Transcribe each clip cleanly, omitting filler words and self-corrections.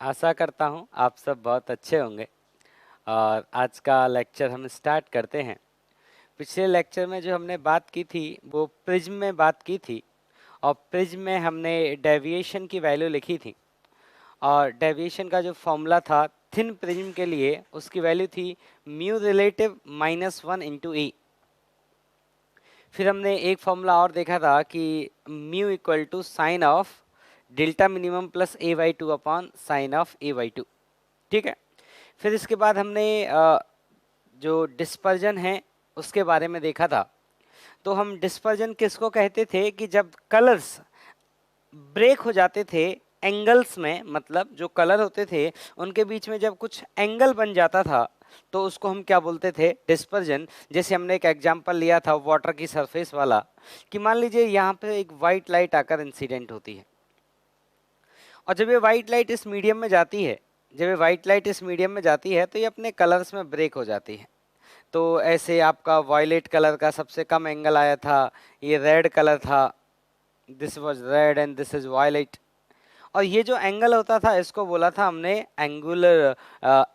आशा करता हूँ आप सब बहुत अच्छे होंगे। और आज का लेक्चर हम स्टार्ट करते हैं। पिछले लेक्चर में जो हमने बात की थी वो प्रिज्म में बात की थी, और प्रिज्म में हमने डेविएशन की वैल्यू लिखी थी। और डेविएशन का जो फॉर्मूला था थिन प्रिज्म के लिए, उसकी वैल्यू थी म्यू रिलेटिव -1 इंटू ई। फिर हमने एक फॉर्मूला और देखा था कि mu equal to sine of delta minimum plus a/2 upon sine of a/2। ठीक है। फिर इसके बाद हमने जो डिस्पर्जन है उसके बारे में देखा था। तो हम डिस्पर्जन किसको कहते थे कि जब कलर्स ब्रेक हो जाते थे एंगल्स में, मतलब जो कलर होते थे उनके बीच में जब कुछ एंगल बन जाता था तो उसको हम क्या बोलते थे, डिस्पर्जन। जैसे हमने एक एग्जांपल लिया था वाटर की सरफेस वाला, कि मान लीजिए यहाँ पे एक वाइट लाइट आकर इंसिडेंट होती है, और जब ये वाइट लाइट इस मीडियम में जाती है, जब ये वाइट लाइट इस मीडियम में जाती है तो ये अपने कलर्स में ब्रेक हो जाती है। तो ऐसे आपका वायलेट कलर का सबसे कम एंगल आया था, ये रेड कलर था, this was red and this is violet. और ये जो एंगल होता था इसको बोला था हमने एंगुलर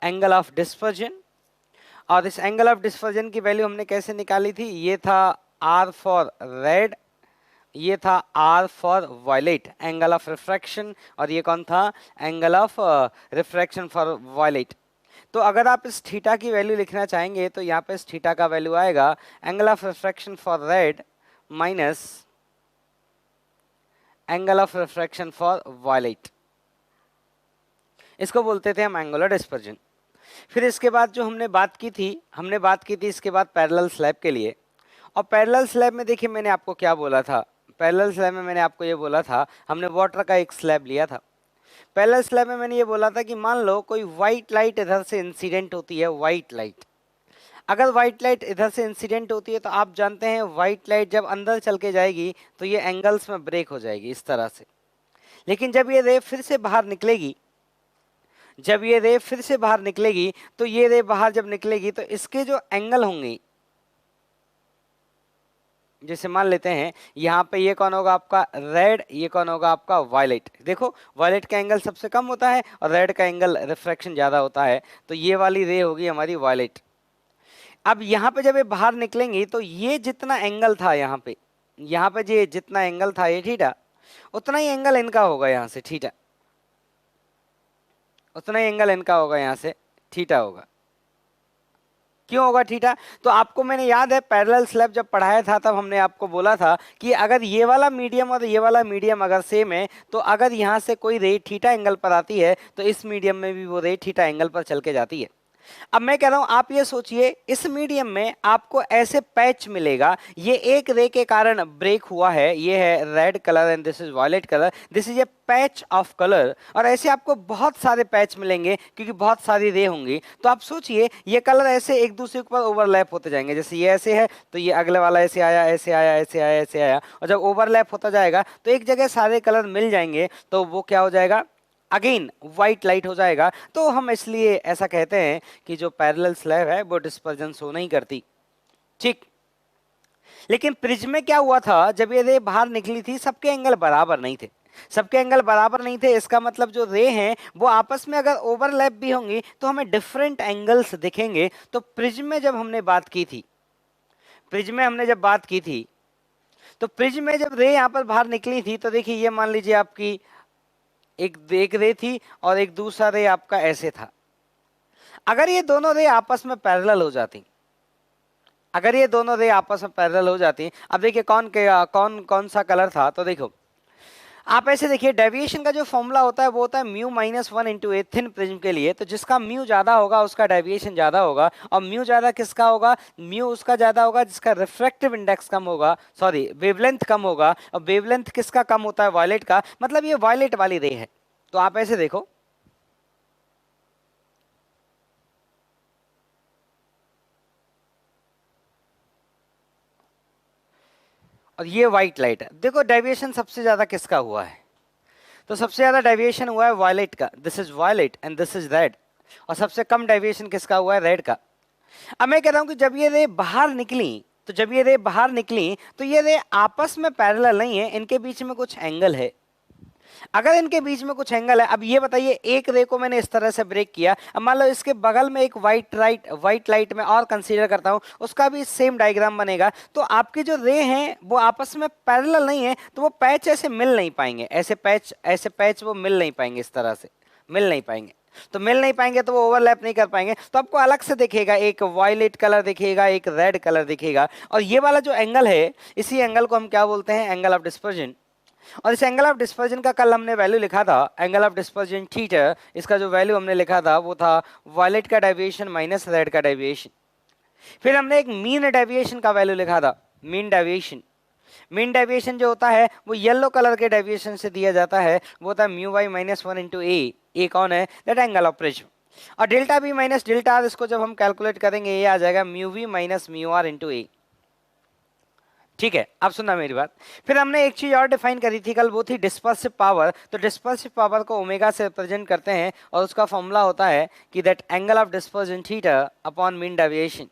एंगल ऑफ डिस्पर्जन। और इस एंगल ऑफ डिस्पर्जन की वैल्यू हमने कैसे निकाली थी, ये था आर फॉर रेड, ये था r for violet angle of refraction, और ये कौन था, angle of refraction for violet. तो अगर आप इस थीटा की वैल्यू लिखना चाहेंगे तो यहाँ पे इस थीटा का वैल्यू आएगा angle of refraction for red minus angle of refraction for violet. इसको बोलते थे हम एंगुलर डिस्पर्जन। फिर इसके बाद जो हमने बात की थी, इसके बाद पैरेलल स्लैब के लिए। और पैरेलल स्लैब में देखिए मैंने आपको क्या बोला था, पैरेलल स्लैब में मैंने आपको ये बोला था, हमने वाटर का एक स्लैब लिया था। पैरेलल स्लैब में मैंने ये बोला था कि मान लो कोई व्हाइट लाइट इधर से इंसिडेंट होती है, व्हाइट लाइट। अगर व्हाइट लाइट इधर से इंसिडेंट होती है तो आप जानते हैं व्हाइट लाइट जब अंदर चल के जाएगी तो ये एंगल्स में ब्रेक हो जाएगी इस तरह से। लेकिन जब ये रे फिर से बाहर निकलेगी, जब ये रे फिर से बाहर निकलेगी, तो ये रे बाहर जब निकलेगी तो इसके जो एंगल होंगे, जैसे मान लेते हैं यहाँ पे ये कौन होगा आपका रेड, ये कौन होगा आपका वायलेट। देखो वायलेट का एंगल सबसे कम होता है और रेड का एंगल रिफ्रैक्शन ज़्यादा होता है, तो ये वाली रे होगी हमारी वायलेट। अब यहाँ पे जब ये बाहर निकलेंगी तो ये जितना एंगल था यहाँ पे ये जितना एंगल था ये थीटा, उतना ही एंगल इनका होगा यहाँ से थीटा, उतना ही एंगल इनका होगा यहाँ से थीटा होगा। क्यों होगा थीटा? तो आपको मैंने याद है पैरेलल स्लैब जब पढ़ाया था तब हमने आपको बोला था कि अगर ये वाला मीडियम और ये वाला मीडियम अगर सेम है तो अगर यहाँ से कोई रे थीटा एंगल पर आती है तो इस मीडियम में भी वो रे थीटा एंगल पर चल के जाती है। अब मैं कह रहा हूं आप ये सोचिए इस मीडियम में आपको ऐसे पैच मिलेगा, ये एक रे के कारण ब्रेक हुआ है, ये है red colour and this is violet colour, this is a patch of colour. और ऐसे आपको बहुत सारे पैच मिलेंगे क्योंकि बहुत सारी रे होंगी। तो आप सोचिए ये कलर ऐसे एक दूसरे के ऊपर ओवरलैप होते जाएंगे, जैसे ये ऐसे है तो ये अगले वाला ऐसे आया ऐसे आया ऐसे आया ऐसे आया, और जब ओवरलैप होता जाएगा तो एक जगह सारे कलर मिल जाएंगे, तो वो क्या हो जाएगा, अगेन व्हाइट लाइट हो जाएगा। तो हम इसलिए ऐसा कहते हैं कि जो पैरेलल स्लैब है वो डिस्पर्जन शो नहीं करती। ठीक। लेकिन प्रिज्म में क्या हुआ था, जब ये रे बाहर निकली थी सबके एंगल बराबर नहीं थे, सबके एंगल बराबर नहीं थे। इसका मतलब जो रे हैं वो आपस में अगर ओवरलैप भी होंगी तो हमें डिफरेंट एंगल्स दिखेंगे। तो प्रिज्म में जब हमने बात की थी, प्रिज्म में हमने जब बात की थी तो प्रिज्म में जब रे यहाँ पर बाहर निकली थी तो देखिए ये मान लीजिए आपकी एक रे थी और एक दूसरा रे आपका ऐसे था। अगर ये दोनों रे आपस में पैरेलल हो जाती, अगर ये दोनों रे आपस में पैरेलल हो जाती, अब देखिए कौन कौन सा कलर था, तो देखो आप ऐसे देखिए डेविएशन का जो फॉर्मूला होता है वो होता है mu -1 into a thin prism के लिए। तो जिसका म्यू ज्यादा होगा उसका डेविएशन ज्यादा होगा, और म्यू ज्यादा किसका होगा, म्यू उसका ज्यादा होगा जिसका रिफ्रैक्टिव इंडेक्स कम होगा, सॉरी वेवलेंथ कम होगा। और वेवलेंथ किसका कम होता है, वायलेट का, मतलब ये वायलेट वाली रे है। तो आप ऐसे देखो और ये व्हाइट लाइट है, देखो डेविएशन सबसे ज्यादा किसका हुआ है, तो सबसे ज्यादा डेविएशन हुआ है वायलेट का, this is violet and this is red. और सबसे कम डेविएशन किसका हुआ है, रेड का। अब मैं कह रहा हूं कि जब ये रे बाहर निकली, तो जब ये रे बाहर निकली तो ये रे आपस में पैरेलल नहीं है, इनके बीच में कुछ एंगल है। अगर इनके बीच में कुछ एंगल है, अब ये बताइए एक रे को मैंने इस तरह से ब्रेक किया, अब मान लो इसके बगल में एक व्हाइट लाइट में और कंसीडर करता हूं, उसका भी सेम डायग्राम बनेगा, तो आपकी जो रे हैं वो आपस में पैरेलल नहीं है, तो वो पैच ऐसे मिल नहीं पाएंगे, ऐसे पैच वो मिल नहीं पाएंगे, इस तरह से मिल नहीं पाएंगे, तो मिल नहीं पाएंगे तो वो ओवरलैप नहीं कर पाएंगे, तो आपको अलग से दिखेगा, एक वायलेट कलर दिखेगा, एक रेड कलर दिखेगा, और ये वाला जो एंगल है, इसी एंगल को हम क्या बोलते हैं, एंगल ऑफ डिस्पर्जन। और इस एंगल ऑफ डिस्पर्जन का कल हमने वैल्यू लिखा था, एंगल ऑफ डिस्पर्जन थीटा, इसका जो वैल्यू हमने लिखा था वो था वायलेट का डेविएशन माइनस रेड का डेविएशन। फिर हमने एक मीन डेविएशन का वैल्यू लिखा था, मीन डेविएशन। मीन डेविएशन जो होता है वो येलो कलर के डेविएशन से दिया जाता है, वो होता है mu Y minus one into A कौन है, दैट एंगल ऑफ प्रिज्म। और delta B minus delta R, इसको जब हम कैलकुलेट करेंगे ये आ जाएगा mu V minus mu R into A. ठीक है, अब सुनना मेरी बात। फिर हमने एक चीज और डिफाइन करी थी कल, वो थी डिस्पर्सिव पावर। तो डिस्पर्सिव पावर को ओमेगा से रिप्रेजेंट करते हैं, और उसका फॉर्मूला होता है कि that angle of dispersion theta upon mean deviation.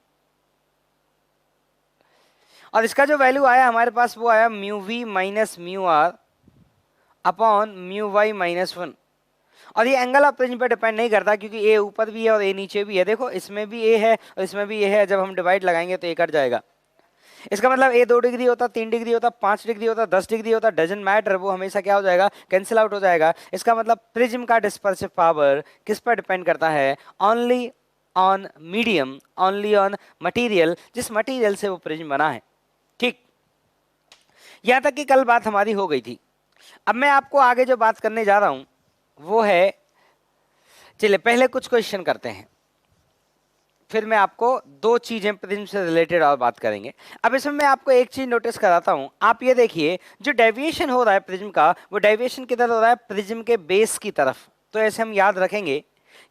और इसका जो वैल्यू आया हमारे पास वो आया mu V minus mu R upon mu Y minus one. और ये एंगल ऑफ प्रिज्म पे डिपेंड नहीं करता, क्योंकि ए ऊपर भी है और ए नीचे भी है। देखो इसमें भी ए है और इसमें भी ए है, जब हम डिवाइड लगाएंगे तो ए कट जाएगा। इसका मतलब ए 2 डिग्री होता, 3 डिग्री होता, 5 डिग्री होता, 10 डिग्री होता, डजंट मैटर, वो हमेशा क्या हो जाएगा, कैंसिल आउट हो जाएगा। इसका मतलब प्रिज्म का डिस्पर्सिव पावर किस पर डिपेंड करता है, only on medium, only on material, जिस मटेरियल से वो प्रिज्म बना है। ठीक, यहां तक कि कल बात हमारी हो गई थी। अब मैं आपको आगे जो बात करने जा रहा हूं वो है, चलिए पहले कुछ क्वेश्चन करते हैं, फिर मैं आपको दो चीजें प्रिज्म से रिलेटेड और बात करेंगे। अब इसमें मैं आपको एक चीज नोटिस कराता हूं, आप ये देखिए जो डेविएशन हो रहा है प्रिज्म का, वो डेविएशन किधर हो रहा है, प्रिज्म के बेस की तरफ। तो ऐसे हम याद रखेंगे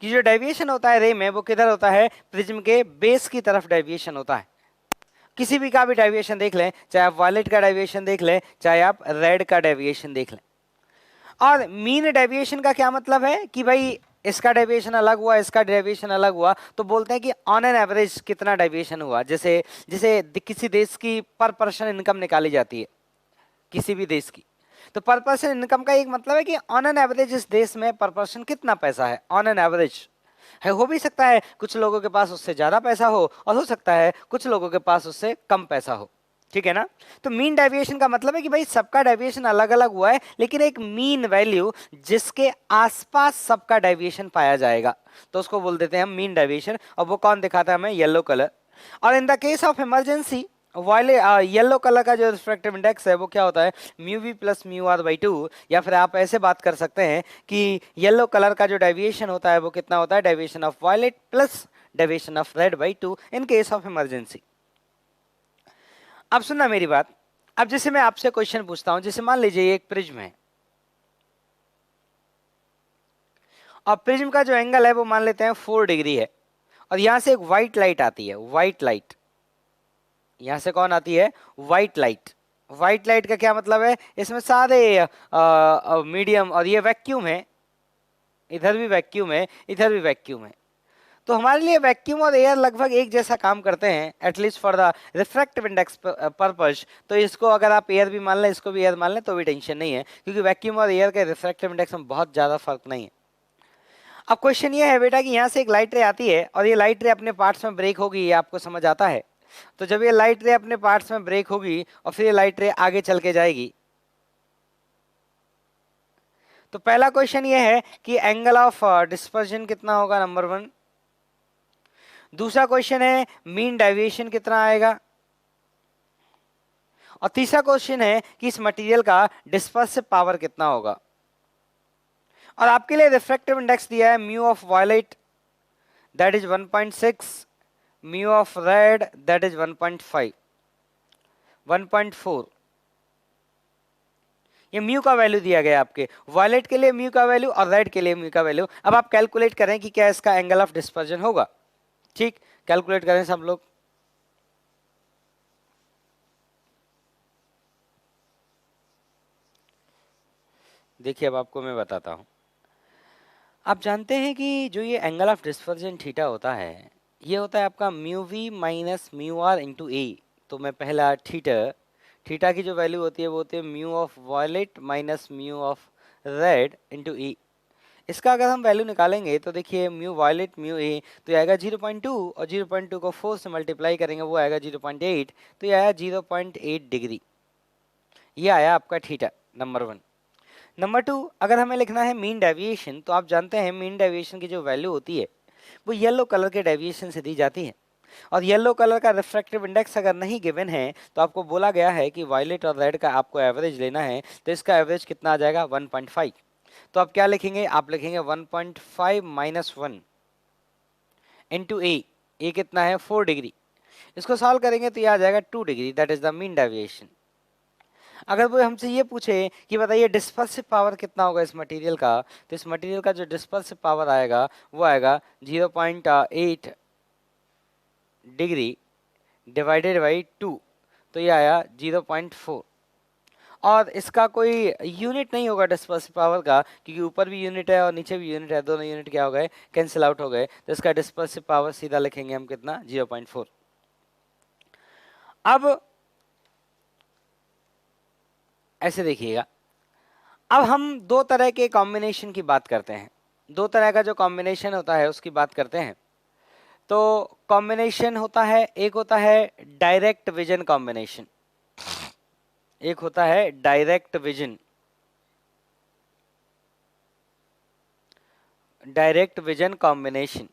कि जो डेविएशन होता है रे में, वो किधर होता है, प्रिज्म के बेस की तरफ डेविएशन होता है। किसी भी का भी डेविएशन देख लें, चाहे आप वायलेट का डेविएशन देख लें, चाहे आप रेड का डेविएशन देख लें। और मीन डेविएशन का क्या मतलब है कि भाई इसका डेविएशन अलग हुआ, इसका डेविएशन अलग हुआ, तो बोलते हैं कि ऑन एन एवरेज कितना डेविएशन हुआ। जैसे जैसे किसी देश की पर पर्सन इनकम निकाली जाती है, किसी भी देश की, तो पर पर्सन इनकम का एक मतलब है कि ऑन एन एवरेज इस देश में पर पर्सन कितना पैसा है, ऑन एन एवरेज है। हो भी सकता है कुछ लोगों के पास उससे ज्यादा पैसा हो, और हो सकता है कुछ लोगों के पास उससे कम पैसा हो। ठीक है ना। तो मीन डेविएशन का मतलब है कि भाई सबका डेविएशन अलग अलग हुआ है, लेकिन एक मीन वैल्यू जिसके आसपास सबका डेविएशन पाया जाएगा, तो उसको बोल देते हैं हम मीन डेविएशन। और वो कौन दिखाता है हमें, येलो कलर। और in the case of emergency yellow colour का जो रिफ्रैक्टिव इंडेक्स है वो क्या होता है, mu V plus mu R by 2। या फिर आप ऐसे बात कर सकते हैं कि येलो कलर का जो डेविएशन होता है वो कितना होता है, deviation of violet plus deviation of red by 2 in case of emergency. अब सुनना मेरी बात। अब जैसे मैं आपसे क्वेश्चन पूछता हूं, जैसे मान लीजिए ये एक प्रिज्म है, और प्रिज्म का जो एंगल है वो मान लेते हैं 4 डिग्री है, और यहां से एक व्हाइट लाइट आती है, व्हाइट लाइट। यहां से कौन आती है, व्हाइट लाइट। व्हाइट लाइट का क्या मतलब है, इसमें सारे मीडियम, और ये वैक्यूम है, इधर भी वैक्यूम है, इधर भी वैक्यूम है। तो हमारे लिए वैक्यूम और एयर लगभग एक जैसा काम करते हैं, at least for the refractive index purpose. तो इसको अगर आप एयर भी मान लें, इसको भी एयर मान लें, तो भी टेंशन नहीं है, क्योंकि वैक्यूम और एयर के रिफ्रैक्टिव इंडेक्स में बहुत ज़्यादा फर्क नहीं है। अब क्वेश्चन ये है बेटा कि यहाँ से एक लाइट रे आती है, और ये लाइट रे अपने पार्ट्स में ब्रेक होगी, ये आपको समझ आता है। तो जब ये लाइट रे अपने पार्ट्स में ब्रेक होगी और फिर ये लाइट रे आगे चल के जाएगी, तो पहला क्वेश्चन ये है कि एंगल ऑफ डिस्पर्जन कितना होगा, नंबर 1। दूसरा क्वेश्चन है मीन डेविएशन कितना आएगा, और तीसरा क्वेश्चन है कि इस मटेरियल का डिस्पर्सिव पावर कितना होगा। और आपके लिए रिफ्रैक्टिव इंडेक्स दिया है mu of violet that is 1.6, mu of red that is 1.5, 1.4। ये म्यू का वैल्यू दिया गया आपके, वायलेट के लिए म्यू का वैल्यू और रेड के लिए म्यू का वैल्यू। अब आप कैलकुलेट करें कि क्या इसका एंगल ऑफ डिस्पर्जन होगा। ठीक, कैलकुलेट करें सब लोग। देखिए अब आपको मैं बताता हूं। आप जानते हैं कि जो ये एंगल ऑफ डिस्पर्जन थीटा होता है, ये होता है आपका mu V minus mu R into A. तो मैं पहला थीटा की जो वैल्यू होती है वो होती है mu of violet minus mu of red into E. इसका अगर हम वैल्यू निकालेंगे तो देखिए म्यू वायलेट म्यू ए, तो ये आएगा 0.2 और 0.2 को 4 से मल्टीप्लाई करेंगे वो आएगा 0.8, तो ये आया 0.8 डिग्री। ये आया आपका थीटा नंबर 1। नंबर 2, अगर हमें लिखना है मीन डेविएशन, तो आप जानते हैं मीन डेविएशन की जो वैल्यू होती है वो येलो कलर के डेविएशन से दी जाती है, और येलो कलर का रिफ्रैक्टिव इंडेक्स अगर नहीं गिवन है तो आपको बोला गया है कि वायलेट और रेड का आपको एवरेज लेना है, तो इसका एवरेज कितना आ जाएगा 1.5। तो आप क्या लिखेंगे, आप लिखेंगे 1.5 माइनस 1 इंटू ए कितना है 4 डिग्री। इसको सॉल्व करेंगे तो ये आ जाएगा 2 degree, that is the mean deviation. अगर वो हमसे ये पूछे कि बताइए डिस्पर्सिव पावर कितना होगा इस मटेरियल का, तो इस मटेरियल का जो डिस्पर्सिव पावर आएगा वो आएगा 0.8 डिग्री डिवाइडेड बाई 2, तो ये आया 0.4। और इसका कोई यूनिट नहीं होगा डिस्पर्सिव पावर का, क्योंकि ऊपर भी यूनिट है और नीचे भी यूनिट है, दोनों यूनिट क्या हो गए, कैंसिल आउट हो गए, तो इसका डिस्पर्सिव पावर सीधा लिखेंगे हम कितना 0.4। अब ऐसे देखिएगा, अब हम दो तरह के कॉम्बिनेशन की बात करते हैं, दो तरह का जो कॉम्बिनेशन होता है उसकी बात करते हैं। तो कॉम्बिनेशन होता है, एक होता है डायरेक्ट विजन कॉम्बिनेशन, एक होता है direct vision, direct vision combination.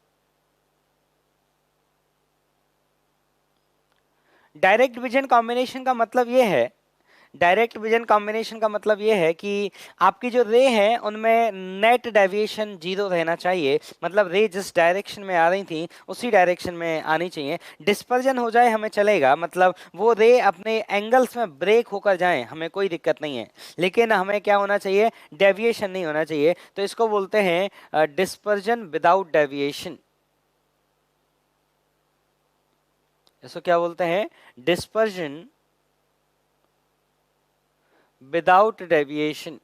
Direct vision combination का मतलब ये है, डायरेक्ट विजन कॉम्बिनेशन का मतलब ये है कि आपकी जो रे है उनमें नेट डेविएशन 0 रहना चाहिए, मतलब रे जिस डायरेक्शन में आ रही थी उसी डायरेक्शन में आनी चाहिए। डिस्पर्जन हो जाए हमें चलेगा, मतलब वो रे अपने एंगल्स में ब्रेक होकर जाएं, हमें कोई दिक्कत नहीं है, लेकिन हमें क्या होना चाहिए, डेविएशन नहीं होना चाहिए। तो इसको बोलते हैं डिस्पर्जन विदाउट डेविएशन। इसको क्या बोलते हैं, डिस्पर्जन विदाउट डेविएशन।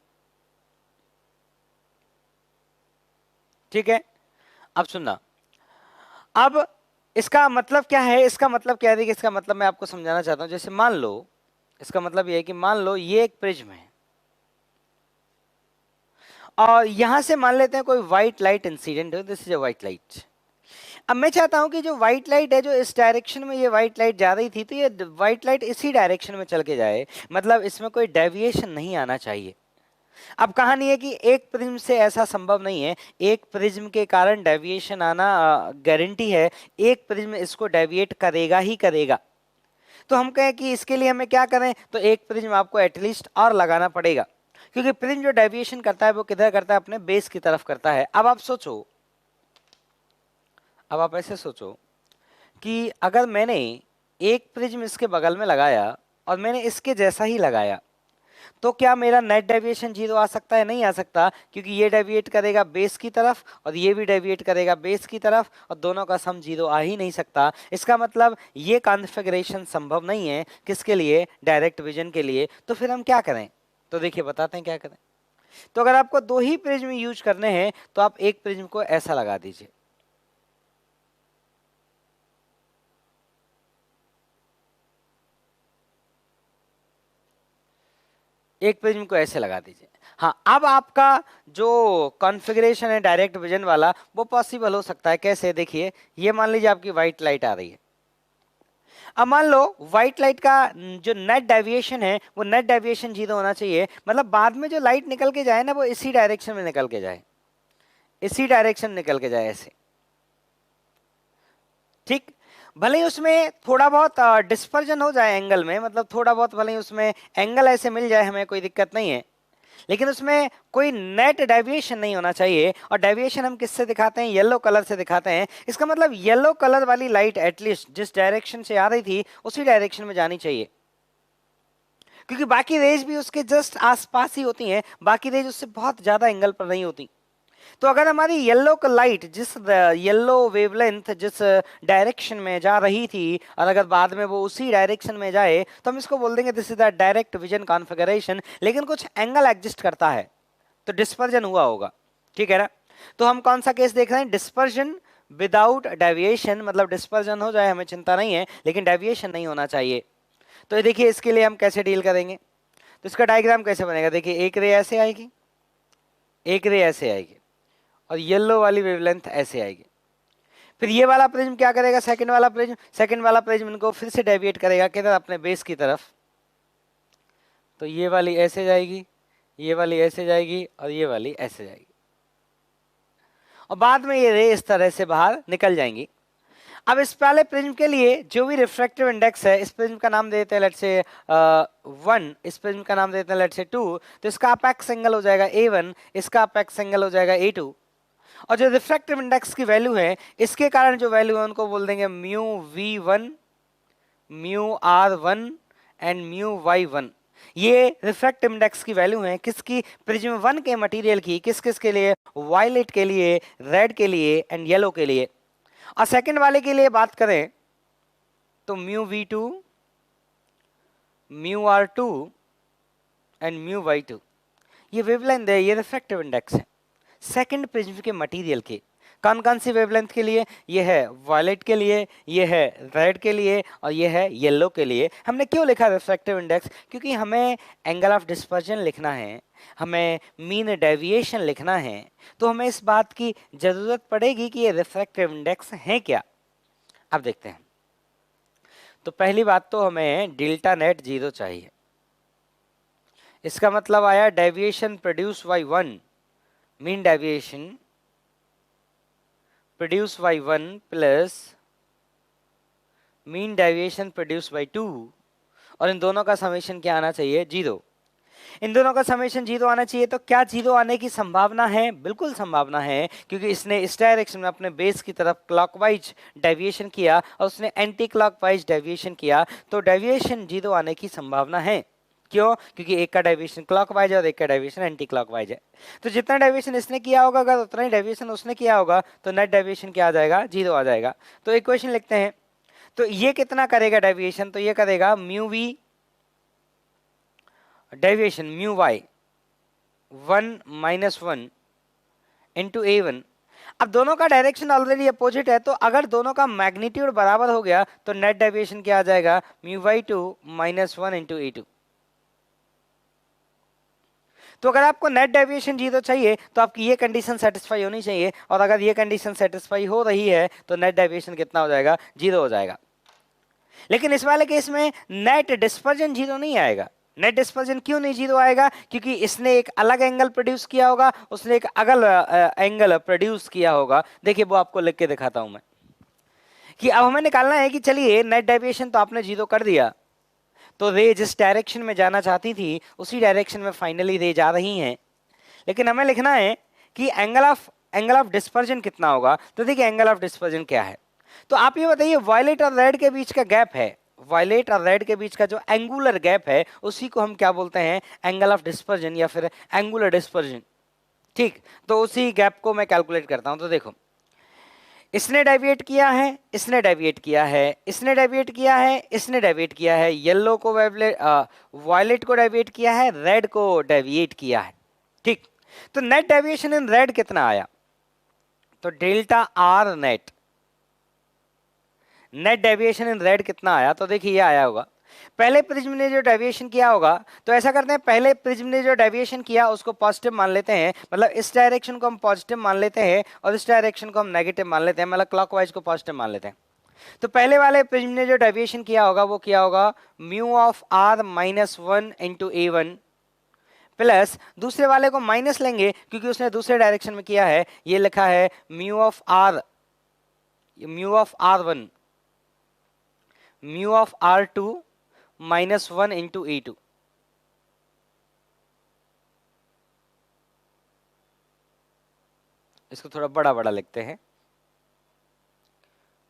ठीक है, अब सुनना, अब इसका मतलब क्या है, इसका मतलब क्या है, देखिए इसका मतलब मैं आपको समझाना चाहता हूं। जैसे मान लो, इसका मतलब ये है कि मान लो ये एक प्रिज्म है और यहां से मान लेते हैं कोई व्हाइट लाइट इंसिडेंट हो, this is a white light. अब मैं चाहता हूं कि जो व्हाइट लाइट है, जो इस डायरेक्शन में ये व्हाइट लाइट जा रही थी, तो ये व्हाइट लाइट इसी डायरेक्शन में चल के जाए, मतलब इसमें कोई डेविएशन नहीं आना चाहिए। अब कहानी है कि एक प्रिज्म से ऐसा संभव नहीं है, एक प्रिज्म के कारण डेविएशन आना गारंटी है, एक प्रिज्म इसको डेविएट करेगा ही करेगा। तो हम कहें कि इसके लिए हमें क्या करें, तो एक प्रिज्म आपको एटलीस्ट और लगाना पड़ेगा, क्योंकि प्रिज्म जो डेविएशन करता है वो किधर करता है, अपने बेस की तरफ करता है। अब आप सोचो, अब आप ऐसे सोचो कि अगर मैंने एक प्रिज्म इसके बगल में लगाया और मैंने इसके जैसा ही लगाया, तो क्या मेरा नेट डेविएशन 0 आ सकता है, नहीं आ सकता, क्योंकि ये डेविएट करेगा बेस की तरफ और ये भी डेविएट करेगा बेस की तरफ, और दोनों का सम 0 आ ही नहीं सकता। इसका मतलब ये कॉन्फ़िगरेशन संभव नहीं है, किसके लिए, डायरेक्ट विजन के लिए। तो फिर हम क्या करें, तो देखिए बताते हैं क्या करें। तो अगर आपको दो ही प्रिज्म यूज करने हैं तो आप एक प्रिज्म को ऐसा लगा दीजिए, एक प्रिज्म को ऐसे लगा दीजिए। हाँ, अब आपका जो कॉन्फ़िगरेशन है डायरेक्ट विजन वाला वो पॉसिबल हो सकता है। कैसे, देखिए ये मान लीजिए आपकी व्हाइट लाइट आ रही है। अब मान लो व्हाइट लाइट का जो नेट डेविएशन है वो नेट डेविएशन 0 होना चाहिए, मतलब बाद में जो लाइट निकल के जाए ना वो इसी डायरेक्शन में निकल के जाए, इसी डायरेक्शन निकल के जाए ऐसे। ठीक, भले ही उसमें थोड़ा बहुत डिस्पर्जन हो जाए एंगल में, मतलब थोड़ा बहुत भले ही उसमें एंगल ऐसे मिल जाए, हमें कोई दिक्कत नहीं है, लेकिन उसमें कोई नेट डेविएशन नहीं होना चाहिए। और डेविएशन हम किससे दिखाते हैं, येलो कलर से दिखाते हैं। इसका मतलब येलो कलर वाली लाइट एटलीस्ट जिस डायरेक्शन से आ रही थी उसी डायरेक्शन में जानी चाहिए, क्योंकि बाकी रेज भी उसके जस्ट आसपास ही होती हैं, बाकी रेज उससे बहुत ज्यादा एंगल पर नहीं होती। तो अगर हमारी येलो लाइट जिस येलो वेवलेंथ जिस डायरेक्शन में जा रही थी और अगर बाद में वो उसी डायरेक्शन में जाए तो हम इसको बोल देंगे this is the direct vision configuration, लेकिन कुछ एंगल एग्जिस्ट करता है तो डिस्पर्जन हुआ होगा। ठीक है ना, तो हम कौन सा केस देख रहे हैं, डिस्पर्जन विदाउट डेविएशन, मतलब डिस्पर्जन हो जाए हमें चिंता नहीं है, लेकिन डेविएशन नहीं होना चाहिए। तो देखिए इसके लिए हम कैसे डील करेंगे, तो इसका डायग्राम कैसे बनेगा, देखिए एक रे ऐसे आएगी, एक रे ऐसे आएगी और येलो वाली वेवलेंथ ऐसे आएगी। फिर ये वाला प्रिज्म क्या करेगा, सेकंड वाला प्रिज्म इनको फिर से डेविएट करेगा किधर, अपने बेस की तरफ। तो ये वाली ऐसे जाएगी, ये वाली ऐसे जाएगी और ये वाली ऐसे जाएगी, और बाद में ये रे इस तरह से बाहर निकल जाएंगी। अब इस पहले प्रिज्म के लिए जो भी रिफ्रैक्टिव इंडेक्स है, इस प्रिज्म का नाम देते हैं लेट्स से 1, इस प्रिज्म का नाम देते हैं लेट्स से 2, तो इसका अपेक्स एंगल हो जाएगा A1, इसका अपेक्स एंगल हो जाएगा A2, और जो रिफ्रैक्टिव इंडेक्स की वैल्यू है इसके कारण जो वैल्यू है उनको बोल देंगे mu V1, mu R1 and mu Y1। ये रिफ्रैक्टिव इंडेक्स की वैल्यू है किसकी, प्रिज्म 1 के मटेरियल की, किस किस के लिए, वायलेट के लिए, रेड के लिए एंड येलो के लिए। और सेकंड वाले के लिए बात करें तो mu V2, mu R2 and mu Y2, ये वेवलेंथ है, ये रिफ्रैक्टिव इंडेक्स है सेकंड प्रिज्म के मटेरियल की। कौन कौन सी वेवलेंथ के लिए, ये है वायलेट के लिए, ये है रेड के लिए और ये है येलो के लिए। हमने क्यों लिखा रिफ्रैक्टिव इंडेक्स, क्योंकि हमें एंगल ऑफ डिस्पर्जन लिखना है, हमें मीन डेविएशन लिखना है, तो हमें इस बात की जरूरत पड़ेगी कि ये रिफ्रैक्टिव इंडेक्स है क्या। अब देखते हैं। तो पहली बात तो हमें डेल्टा नेट 0 चाहिए। इसका मतलब आया deviation produce by 1, mean deviation produce by 1 plus mean deviation produce by 2, और इन दोनों का समेशन क्या आना चाहिए, 0। इन दोनों का समेशन 0 आना चाहिए। तो क्या 0 आने की संभावना है, बिल्कुल संभावना है, क्योंकि इसने इस डायरेक्शन में अपने बेस की तरफ क्लॉकवाइज डेविएशन किया और उसने एंटी क्लॉकवाइज डेविएशन किया, तो डेविएशन 0 आने की संभावना है। क्यों, क्योंकि एक का डेविएशन क्लॉकवाइज है और एक का डेविएशन एंटी क्लॉकवाइज है। तो जितना डेविएशन इसने किया होगा अगर उतना ही डेविएशन उसने किया होगा तो नेट डेविएशन क्या आ जाएगा, 0 आ जाएगा। तो इक्वेशन लिखते हैं। तो ये कितना करेगा डेविएशन, तो ये करेगा mu V deviation mu Y 1 - 1 into A1। अब दोनों का डायरेक्शन ऑलरेडी अपोजिट है, तो अगर दोनों का मैग्नीट्यूड बराबर हो गया तो नेट डेविएशन क्या आ जाएगा, म्यू Y2 - 1 इंटू A2। तो अगर आपको नेट डेविएशन 0 चाहिए तो आपकी ये कंडीशन सेटिस्फाई होनी चाहिए, और अगर ये कंडीशन सेटिस्फाई हो रही है तो नेट डेविएशन कितना हो जाएगा, 0 हो जाएगा। लेकिन इस वाले केस में नेट डिस्पर्जन 0 नहीं आएगा। नेट डिस्पर्जन क्यों नहीं 0 आएगा, क्योंकि इसने एक अलग एंगल प्रोड्यूस किया होगा, उसने एक अगल एंगल प्रोड्यूस किया होगा। देखिए वो आपको लिख के दिखाता हूं मैं, कि अब हमें निकालना है कि चलिए नेट डेविएशन तो आपने 0 कर दिया, तो रे जिस डायरेक्शन में जाना चाहती थी उसी डायरेक्शन में फाइनली रे जा रही हैं, लेकिन हमें लिखना है कि एंगल ऑफ डिस्पर्जन कितना होगा। तो देखिए एंगल ऑफ डिस्पर्जन क्या है, तो आप ये बताइए वायलेट और रेड के बीच का गैप है, वायलेट और रेड के बीच का जो एंगुलर गैप है उसी को हम क्या बोलते हैं, एंगल ऑफ डिस्पर्जन या फिर एंगुलर डिस्पर्जन। ठीक, तो उसी गैप को मैं कैलकुलेट करता हूं। तो देखो इसने डेविएट किया है, इसने डेविएट किया है, इसने डेविएट किया है, इसने डेविएट किया है, येलो को वायलेट को डेविएट किया है, रेड को डेविएट किया है। ठीक, तो नेट डेविएशन इन रेड कितना आया, तो delta R net, net deviation in red कितना आया, तो देखिए ये आया होगा। पहले प्रिज्म ने जो डेविएशन किया होगा, तो ऐसा करते हैं पहले प्रिज्म ने जो डेविएशन किया उसको पॉजिटिव मान लेते हैं, मतलब इस डायरेक्शन को हम पॉजिटिव मान लेते हैं और इस डायरेक्शन को हम नेगेटिव मान लेते हैं, मतलब क्लॉकवाइज को पॉजिटिव मान लेते हैं। तो पहले वाले प्रिज्म ने जो डेविएशन किया होगा वो किया होगा mu of R - 1 into A1 plus दूसरे वाले को माइनस लेंगे क्योंकि उसने दूसरे डायरेक्शन में किया है, ये लिखा है mu of R1 mu of R2 -1 into A2। इसको थोड़ा बड़ा बड़ा लिखते हैं,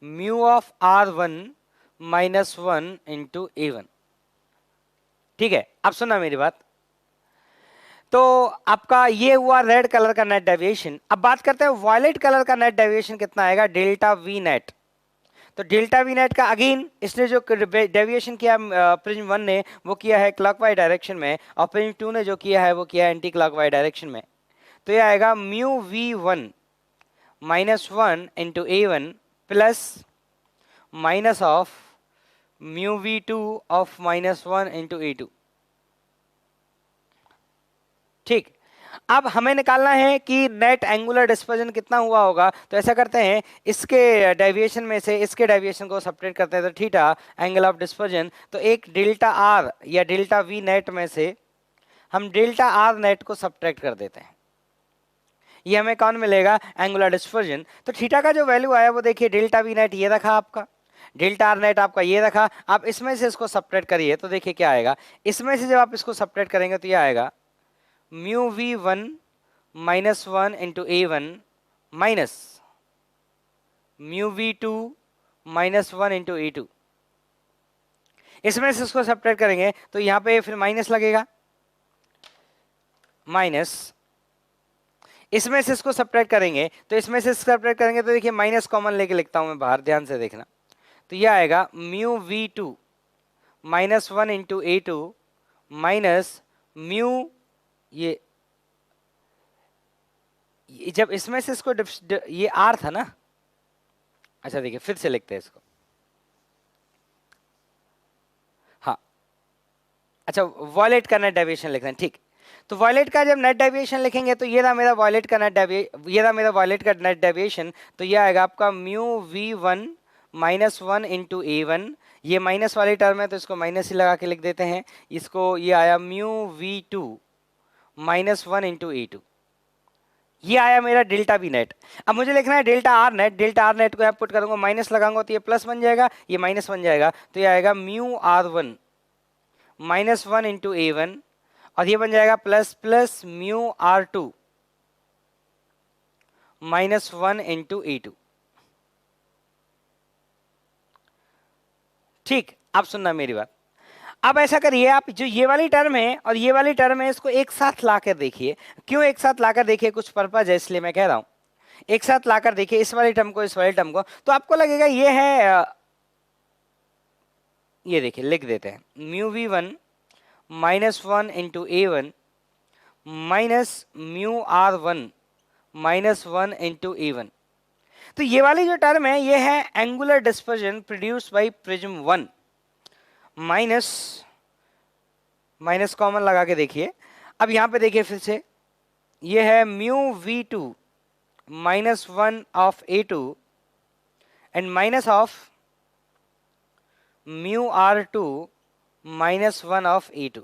mu of R1 -1 into A1। ठीक है, अब सुना मेरी बात। तो आपका ये हुआ रेड कलर का नेट डेविएशन। अब बात करते हैं वायलेट कलर का नेट डेविएशन कितना आएगा, डेल्टा वी नेट। तो डेल्टा वी नेट का अगेन इसने जो डेविएशन किया प्रिज्म 1 ने वो किया है क्लॉकवाइज डायरेक्शन में, और प्रिज्म 2 ने जो किया है वो किया है एंटी क्लॉकवाइज डायरेक्शन में। तो ये आएगा mu V1 -1 into A1 plus minus of mu V2 of -1 into A2। ठीक, अब हमें निकालना है कि नेट एंगुलर डिस्पर्जन कितना हुआ होगा। तो ऐसा करते हैं, इसके डेविएशन में से इसके डेविएशन को सब्ट्रैक्ट करते हैं, तो थीटा एंगल ऑफ डिस्पर्जन, तो एक डेल्टा आर या डेल्टा वी नेट में से हम डेल्टा आर नेट को सब्ट्रैक्ट कर देते हैं, ये हमें कौन मिलेगा, एंगुलर डिस्पर्जन। तो थीटा का जो वैल्यू आया वो देखिए, डेल्टा वी नेट ये रखा आपका, डेल्टा आर नेट आपका ये रखा। आप इसमें से इसको सब्ट्रैक्ट करिए तो देखिए क्या आएगा, इसमें से जब आप इसको सब्ट्रैक्ट करेंगे तो ये आएगा mu V one minus one into A one minus mu V two minus one into A two. इसमें से इसको सब्ट्रैक्ट करेंगे तो यहाँ पे फिर माइनस लगेगा, माइनस इसमें से इसको सब्ट्रैक्ट करेंगे तो इसमें से सब्ट्रैक्ट करेंगे तो देखिए माइनस कॉमन लेके लिखता हूं मैं बाहर, ध्यान से देखना। तो यह आएगा mu V two minus one into A two minus mu, ये जब इसमें से इसको ये आर था ना, अच्छा देखिए फिर से लिखते हैं इसको, हाँ अच्छा वॉयलेट का नेट डेविएशन लिखना है, ठीक। तो वॉयलेट का जब नेट डेविएशन लिखेंगे तो ये रहा मेरा वॉयलेट का नेट ये रहा मेरा वॉयलेट का नेट डेविएशन। तो ये आएगा आपका mu V one minus one into A one, ये माइनस वाली टर्म है तो इसको माइनस ही लगा के लिख देते हैं, इसको ये आया mu V two minus one into A two, ये आया मेरा डेल्टा वी नेट। अब मुझे लिखना है delta R net, delta R net को आप पुट करूंगा, माइनस लगाऊंगा तो ये प्लस बन जाएगा, ये माइनस बन जाएगा, तो ये आएगा mu R one minus one into A one, और ये बन जाएगा plus plus mu R two minus one into A two. ठीक, आप सुनना मेरी बात। अब ऐसा करिए, आप जो ये वाली टर्म है और ये वाली टर्म है इसको एक साथ लाकर देखिए। क्यों एक साथ लाकर देखिए, कुछ पर्पज है इसलिए मैं कह रहा हूं, एक साथ लाकर देखिए इस वाली टर्म को इस वाली टर्म को, तो आपको लगेगा ये है, ये देखिए लिख देते हैं mu V one minus one into A one minus mu R one minus one into A one. तो ये वाली जो टर्म है ये है angular dispersion produced by prism one, minus minus common लगा के देखिए। अब यहां पे देखिए फिर से, ये है mu V two minus one of A two and minus of mu R two minus one of A two.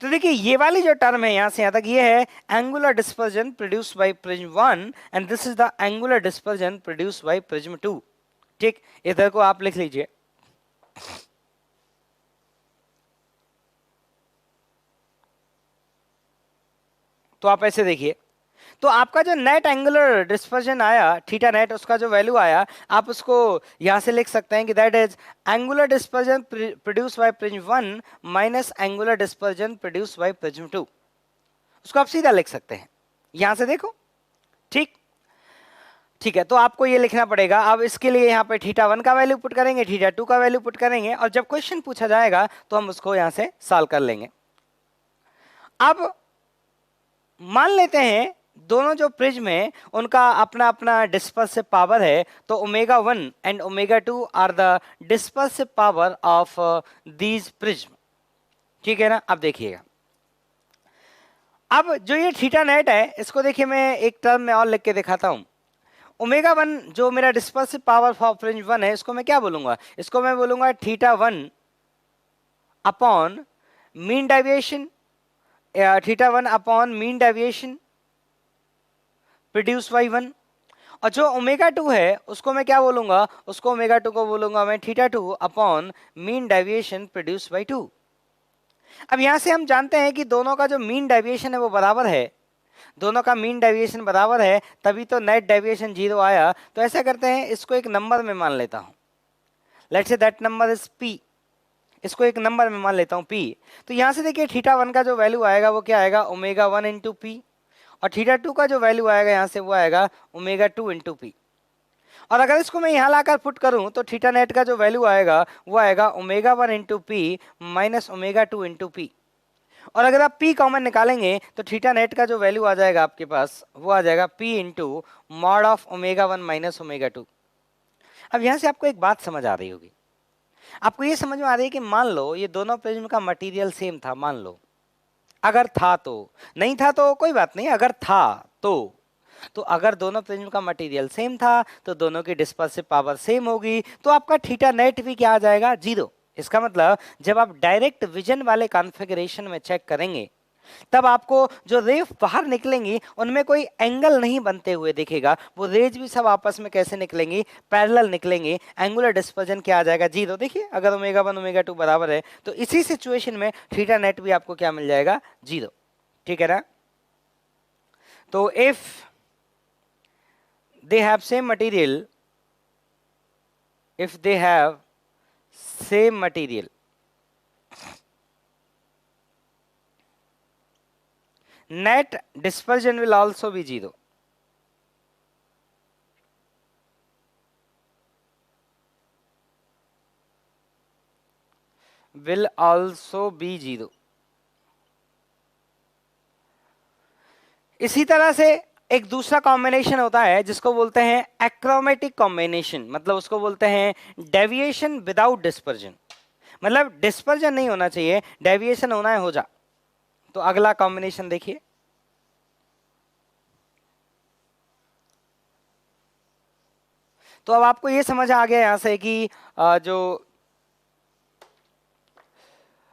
तो देखिए ये वाली जो टर्म है यहां से यहां तक, ये है angular dispersion produced by prism one and this is the angular dispersion produced by prism two. ठीक, इधर को आप लिख लीजिए। तो आप ऐसे देखिए, तो आपका जो नेट एंगुलर डिस्पर्जन आया थीटा नेट, उसका जो वैल्यू आया आप उसको यहां से लिख सकते हैं कि that is angular dispersion produced by prism one minus angular dispersion produced by prism two. उसको आप सीधा लिख सकते हैं, यहां से देखो। ठीक, ठीक है, तो आपको ये लिखना पड़ेगा। अब इसके लिए यहाँ पे थीटा वन का वैल्यू पुट करेंगे, थीटा टू का वैल्यू पुट करेंगे, और जब क्वेश्चन पूछा जाएगा तो हम उसको यहाँ से सॉल्व कर लेंगे। अब मान लेते हैं दोनों जो प्रिज्म है उनका अपना अपना डिस्पर्सिव पावर है, तो omega one and omega two are the dispersive power of these prism. ठीक है ना, अब देखिएगा, अब जो ये थीटा नेट है इसको देखिए मैं एक टर्म में और लिख के दिखाता हूं। ओमेगा वन जो मेरा dispersive power for prism one है, इसको मैं क्या बोलूंगा, इसको मैं बोलूंगा theta one upon mean deviation, theta one upon mean deviation produce by one. और जो ओमेगा टू है उसको मैं क्या बोलूंगा, उसको ओमेगा टू को बोलूंगा मैं theta two upon mean deviation produce by two. अब यहां से हम जानते हैं कि दोनों का जो मीन डेविएशन है वो बराबर है, दोनों का मीन डेविएशन बराबर है, तभी तो नेट डेविएशन 0 आया। तो ऐसा करते हैं, इसको एक नंबर में मान लेता हूं, let's say that number is p, इसको एक नंबर में मान लेता हूं p। तो यहां से देखिए थीटा वन का जो वैल्यू आएगा वो क्या आएगा, ओमेगा वन इंटू पी, और थीटा टू का जो वैल्यू आएगा यहां से वो आएगा ओमेगा टू इंटू पी। और अगर इसको मैं यहाँ लाकर पुट करूं तो थीटा नेट का जो वैल्यू आएगा वो आएगा omega one into P minus omega two into P. और अगर आप p कॉमन निकालेंगे तो थीटा नेट का जो वैल्यू आ जाएगा आपके पास वो आ जाएगा p into mod of omega one minus omega two. अब यहाँ से आपको एक बात समझ आ रही होगी, आपको ये समझ में आ रही है कि मान लो ये दोनों प्रिज्म का मटेरियल सेम था, मान लो अगर था तो, नहीं था तो कोई बात नहीं, अगर था तो अगर दोनों प्रिज्म का मटेरियल सेम था तो दोनों की डिस्पर्सिव पावर सेम होगी, तो आपका थीटा नेट भी क्या आ जाएगा, 0। इसका मतलब जब आप डायरेक्ट विजन वाले कॉन्फ़िगरेशन में चेक करेंगे तब आपको जो रे बाहर निकलेंगी उनमें कोई एंगल नहीं बनते हुए दिखेगा, वो रेज भी सब आपस में कैसे निकलेंगी, पैरेलल निकलेंगी, एंगुलर डिस्पर्जन क्या आ जाएगा, 0। देखिए अगर ओमेगा 1 ओमेगा 2 बराबर है तो इसी सिचुएशन में थीटा नेट भी आपको क्या मिल जाएगा, 0। ठीक है ना। तो if they have same material, if they have same material, net dispersion will also be 0। will also be 0। इसी तरह से एक दूसरा कॉम्बिनेशन होता है जिसको बोलते हैं एक्रोमेटिक कॉम्बिनेशन, मतलब उसको बोलते हैं डेविएशन विदाउट डिस्पर्जन, मतलब डिस्पर्जन नहीं होना चाहिए, डेविएशन होना है हो जा। तो अगला कॉम्बिनेशन देखिए, तो अब आपको ये समझ आ गया यहां से कि जो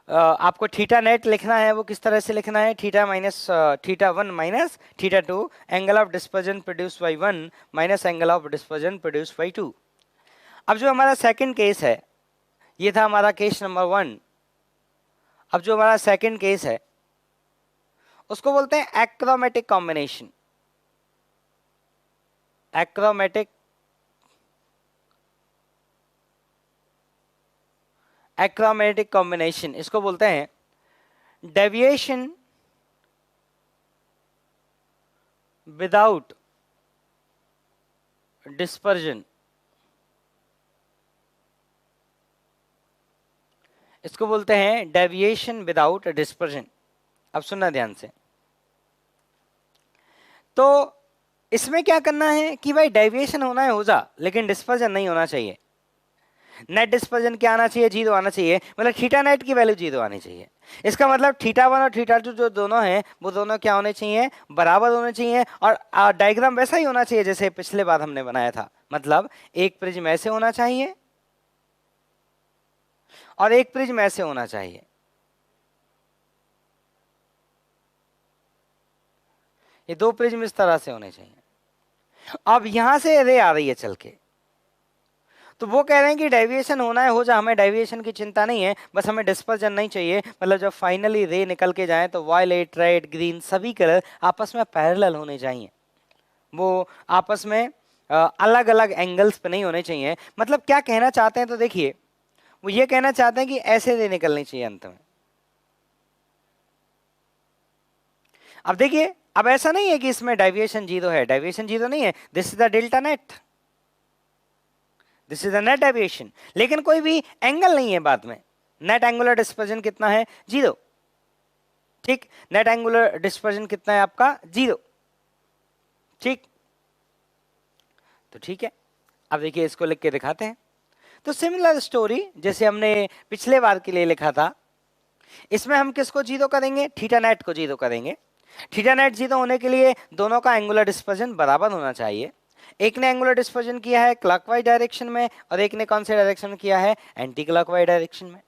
आपको थीटा नेट लिखना है वो किस तरह से लिखना है, theta minus theta 1 minus theta 2, angle of dispersion produce by 1 minus angle of dispersion produce by 2। अब जो हमारा सेकंड केस है, ये था हमारा केस नंबर 1। अब जो हमारा सेकंड केस है उसको बोलते हैं achromatic combination. Achromatic achromatic combination, इसको बोलते हैं डेविएशन विदाउट डिस्पर्जन। इसको बोलते हैं डेविएशन विदाउट डिस्पर्जन। अब सुनना ध्यान से, तो इसमें क्या करना है कि भाई डेविएशन होना है हो जा, लेकिन डिस्पर्जन नहीं होना चाहिए। नेट डिस्पर्जन क्या आना चाहिए, 0 आना चाहिए, मतलब थीटा नेट की वैल्यू 0 आनी चाहिए। इसका मतलब थीटा 1 और थीटा 2 जो दोनों हैं वो दोनों क्या होने चाहिए, बराबर होने चाहिए। और डायग्राम वैसा ही होना चाहिए जैसे पिछले बार हमने बनाया था, मतलब एक प्रिज्म ऐसे होना चाहिए और एक प्रिज्म ऐसे होना चाहिए। ये दो प्रिज्म इस तरह से होने चाहिए। अब यहां से रे आ रही है चल के, तो वो कह रहे हैं कि डेविएशन होना है हो जा, हमें डेविएशन की चिंता नहीं है, बस हमें डिस्पर्जन नहीं चाहिए। मतलब जब फाइनली रे निकल के जाए तो वायलेट, रेड, ग्रीन सभी कलर आपस में पैरेलल होने चाहिए, वो आपस में अलग अलग एंगल्स पे नहीं होने चाहिए। मतलब क्या कहना चाहते हैं, तो देखिए वो ये कहना चाहते हैं कि ऐसे रे निकलनी चाहिए अंत में। अब देखिए, अब ऐसा नहीं है कि इसमें डेविएशन 0 है, डेविएशन 0 नहीं है, this is the delta net, this is the net deviation, लेकिन कोई भी एंगल नहीं है बाद में। नेट एंगुलर डिस्पर्जन कितना है, 0। ठीक, नेट एंगुलर डिस्पर्जन कितना है आपका, 0। ठीक, तो ठीक है, अब देखिए इसको लिख के दिखाते हैं। तो सिमिलर स्टोरी जैसे हमने पिछले बार के लिए लिखा था, इसमें हम किसको 0 करेंगे, थीटा नेट को 0 करेंगे। थीटा नेट 0 होने के लिए दोनों का एंगुलर डिस्पर्जन बराबर होना चाहिए। एक ने एंगुलर डिस्पर्जन किया है क्लॉकवाइज डायरेक्शन में और एक ने कौन से डायरेक्शन में किया है, एंटी क्लॉकवाइज डायरेक्शन में।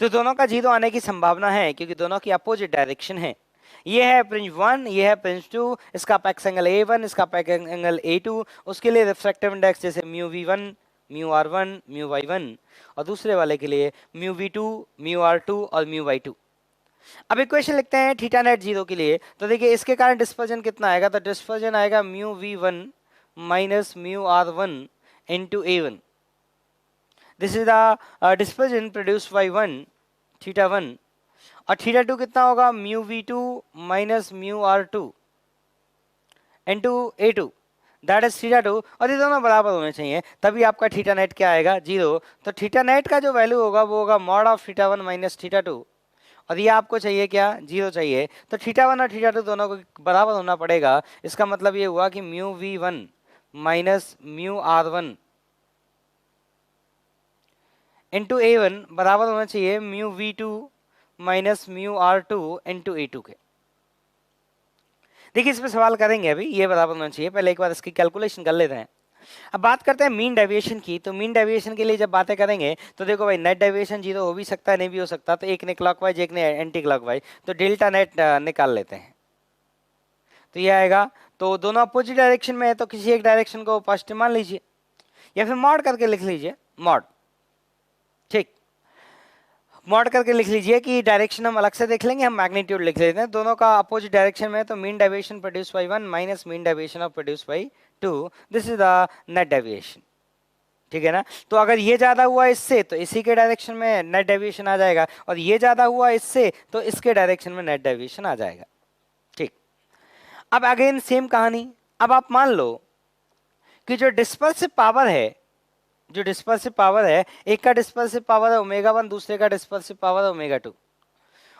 तो दोनों का 0 आने की संभावना है क्योंकि दोनों की अपोजिट डायरेक्शन है। ये है प्रिंस 1, ये है प्रिंस 2, इसका अपेक्स एंगल A1, इसका अपेक्स एंगल A2, उसके लिए रिफ्रैक्टिव इंडेक्स जैसे mu V1, mu R1, mu Y1, और दूसरे वाले के लिए म्यू V2, म्यू R2 और म्यू Y2। अब इक्वेशन लिखते हैं थीटा नेट 0 के लिए, तो देखिए इसके कारण डिस्पर्जन कितना आएगा, तो डिस्पर्जन आएगा mu V1 minus mu R1 into A1। This is the dispersion produce by 1 theta 1, और थीटा 2 कितना होगा, mu V2 minus mu R2 into A2, that is theta 2, और ये दोनों बराबर होने चाहिए, तभी आपका थीटा नेट क्या आएगा, 0। तो थीटा नेट का जो वैल्यू होगा वो होगा mod of theta 1 minus theta 2, और ये आपको चाहिए क्या, 0 चाहिए। तो थीटा 1 और थीटा 2 दोनों को बराबर होना पड़ेगा। इसका मतलब ये हुआ कि mu V1 minus mu R1 into A1 बराबर होना चाहिए mu V2 minus mu R two into A two के। देखिए इस पे सवाल करेंगे अभी, ये बराबर होना चाहिए, पहले एक बार इसकी कैलकुलेशन कर लेते हैं। अब बात करते हैं मीन डेविएशन की। तो मीन डेविएशन के लिए जब बातें करेंगे तो देखो भाई नेट डेविएशन 0 हो भी सकता है, नहीं भी हो सकता, तो एक ने क्लॉकवाइज एक ने एंटी क्लॉकवाइज, तो डेल्टा नेट निकाल लेते हैं। तो ये आएगा, तो दोनों अपोजिट डायरेक्शन में है तो किसी एक डायरेक्शन को पॉजिटिव मान लीजिए, या फिर मॉड करके लिख लीजिए, मॉड, ठीक, मॉड करके लिख लीजिए कि डायरेक्शन हम अलग से देख लेंगे, हम मैग्नीट्यूड लिख लेते हैं, दोनों का अपोजिट डायरेक्शन में है, तो mean deviation produce by 1 minus mean deviation of produce by 2, this is the net deviation, ठीक है ना। तो अगर ये ज्यादा हुआ इससे तो इसी के डायरेक्शन में नेट डेविएशन आ जाएगा, और ये ज्यादा हुआ इससे तो इसके डायरेक्शन में नेट डेविएशन आ जाएगा, ठीक। अब अगेन सेम कहानी, अब आप मान लो कि जो डिस्पर्सिव पावर है, जो डिस्पर्सिव पावर है, एक का डिस्पर्सिव पावर है ओमेगा 1, दूसरे का डिस्पर्सिव पावर है ओमेगा 2।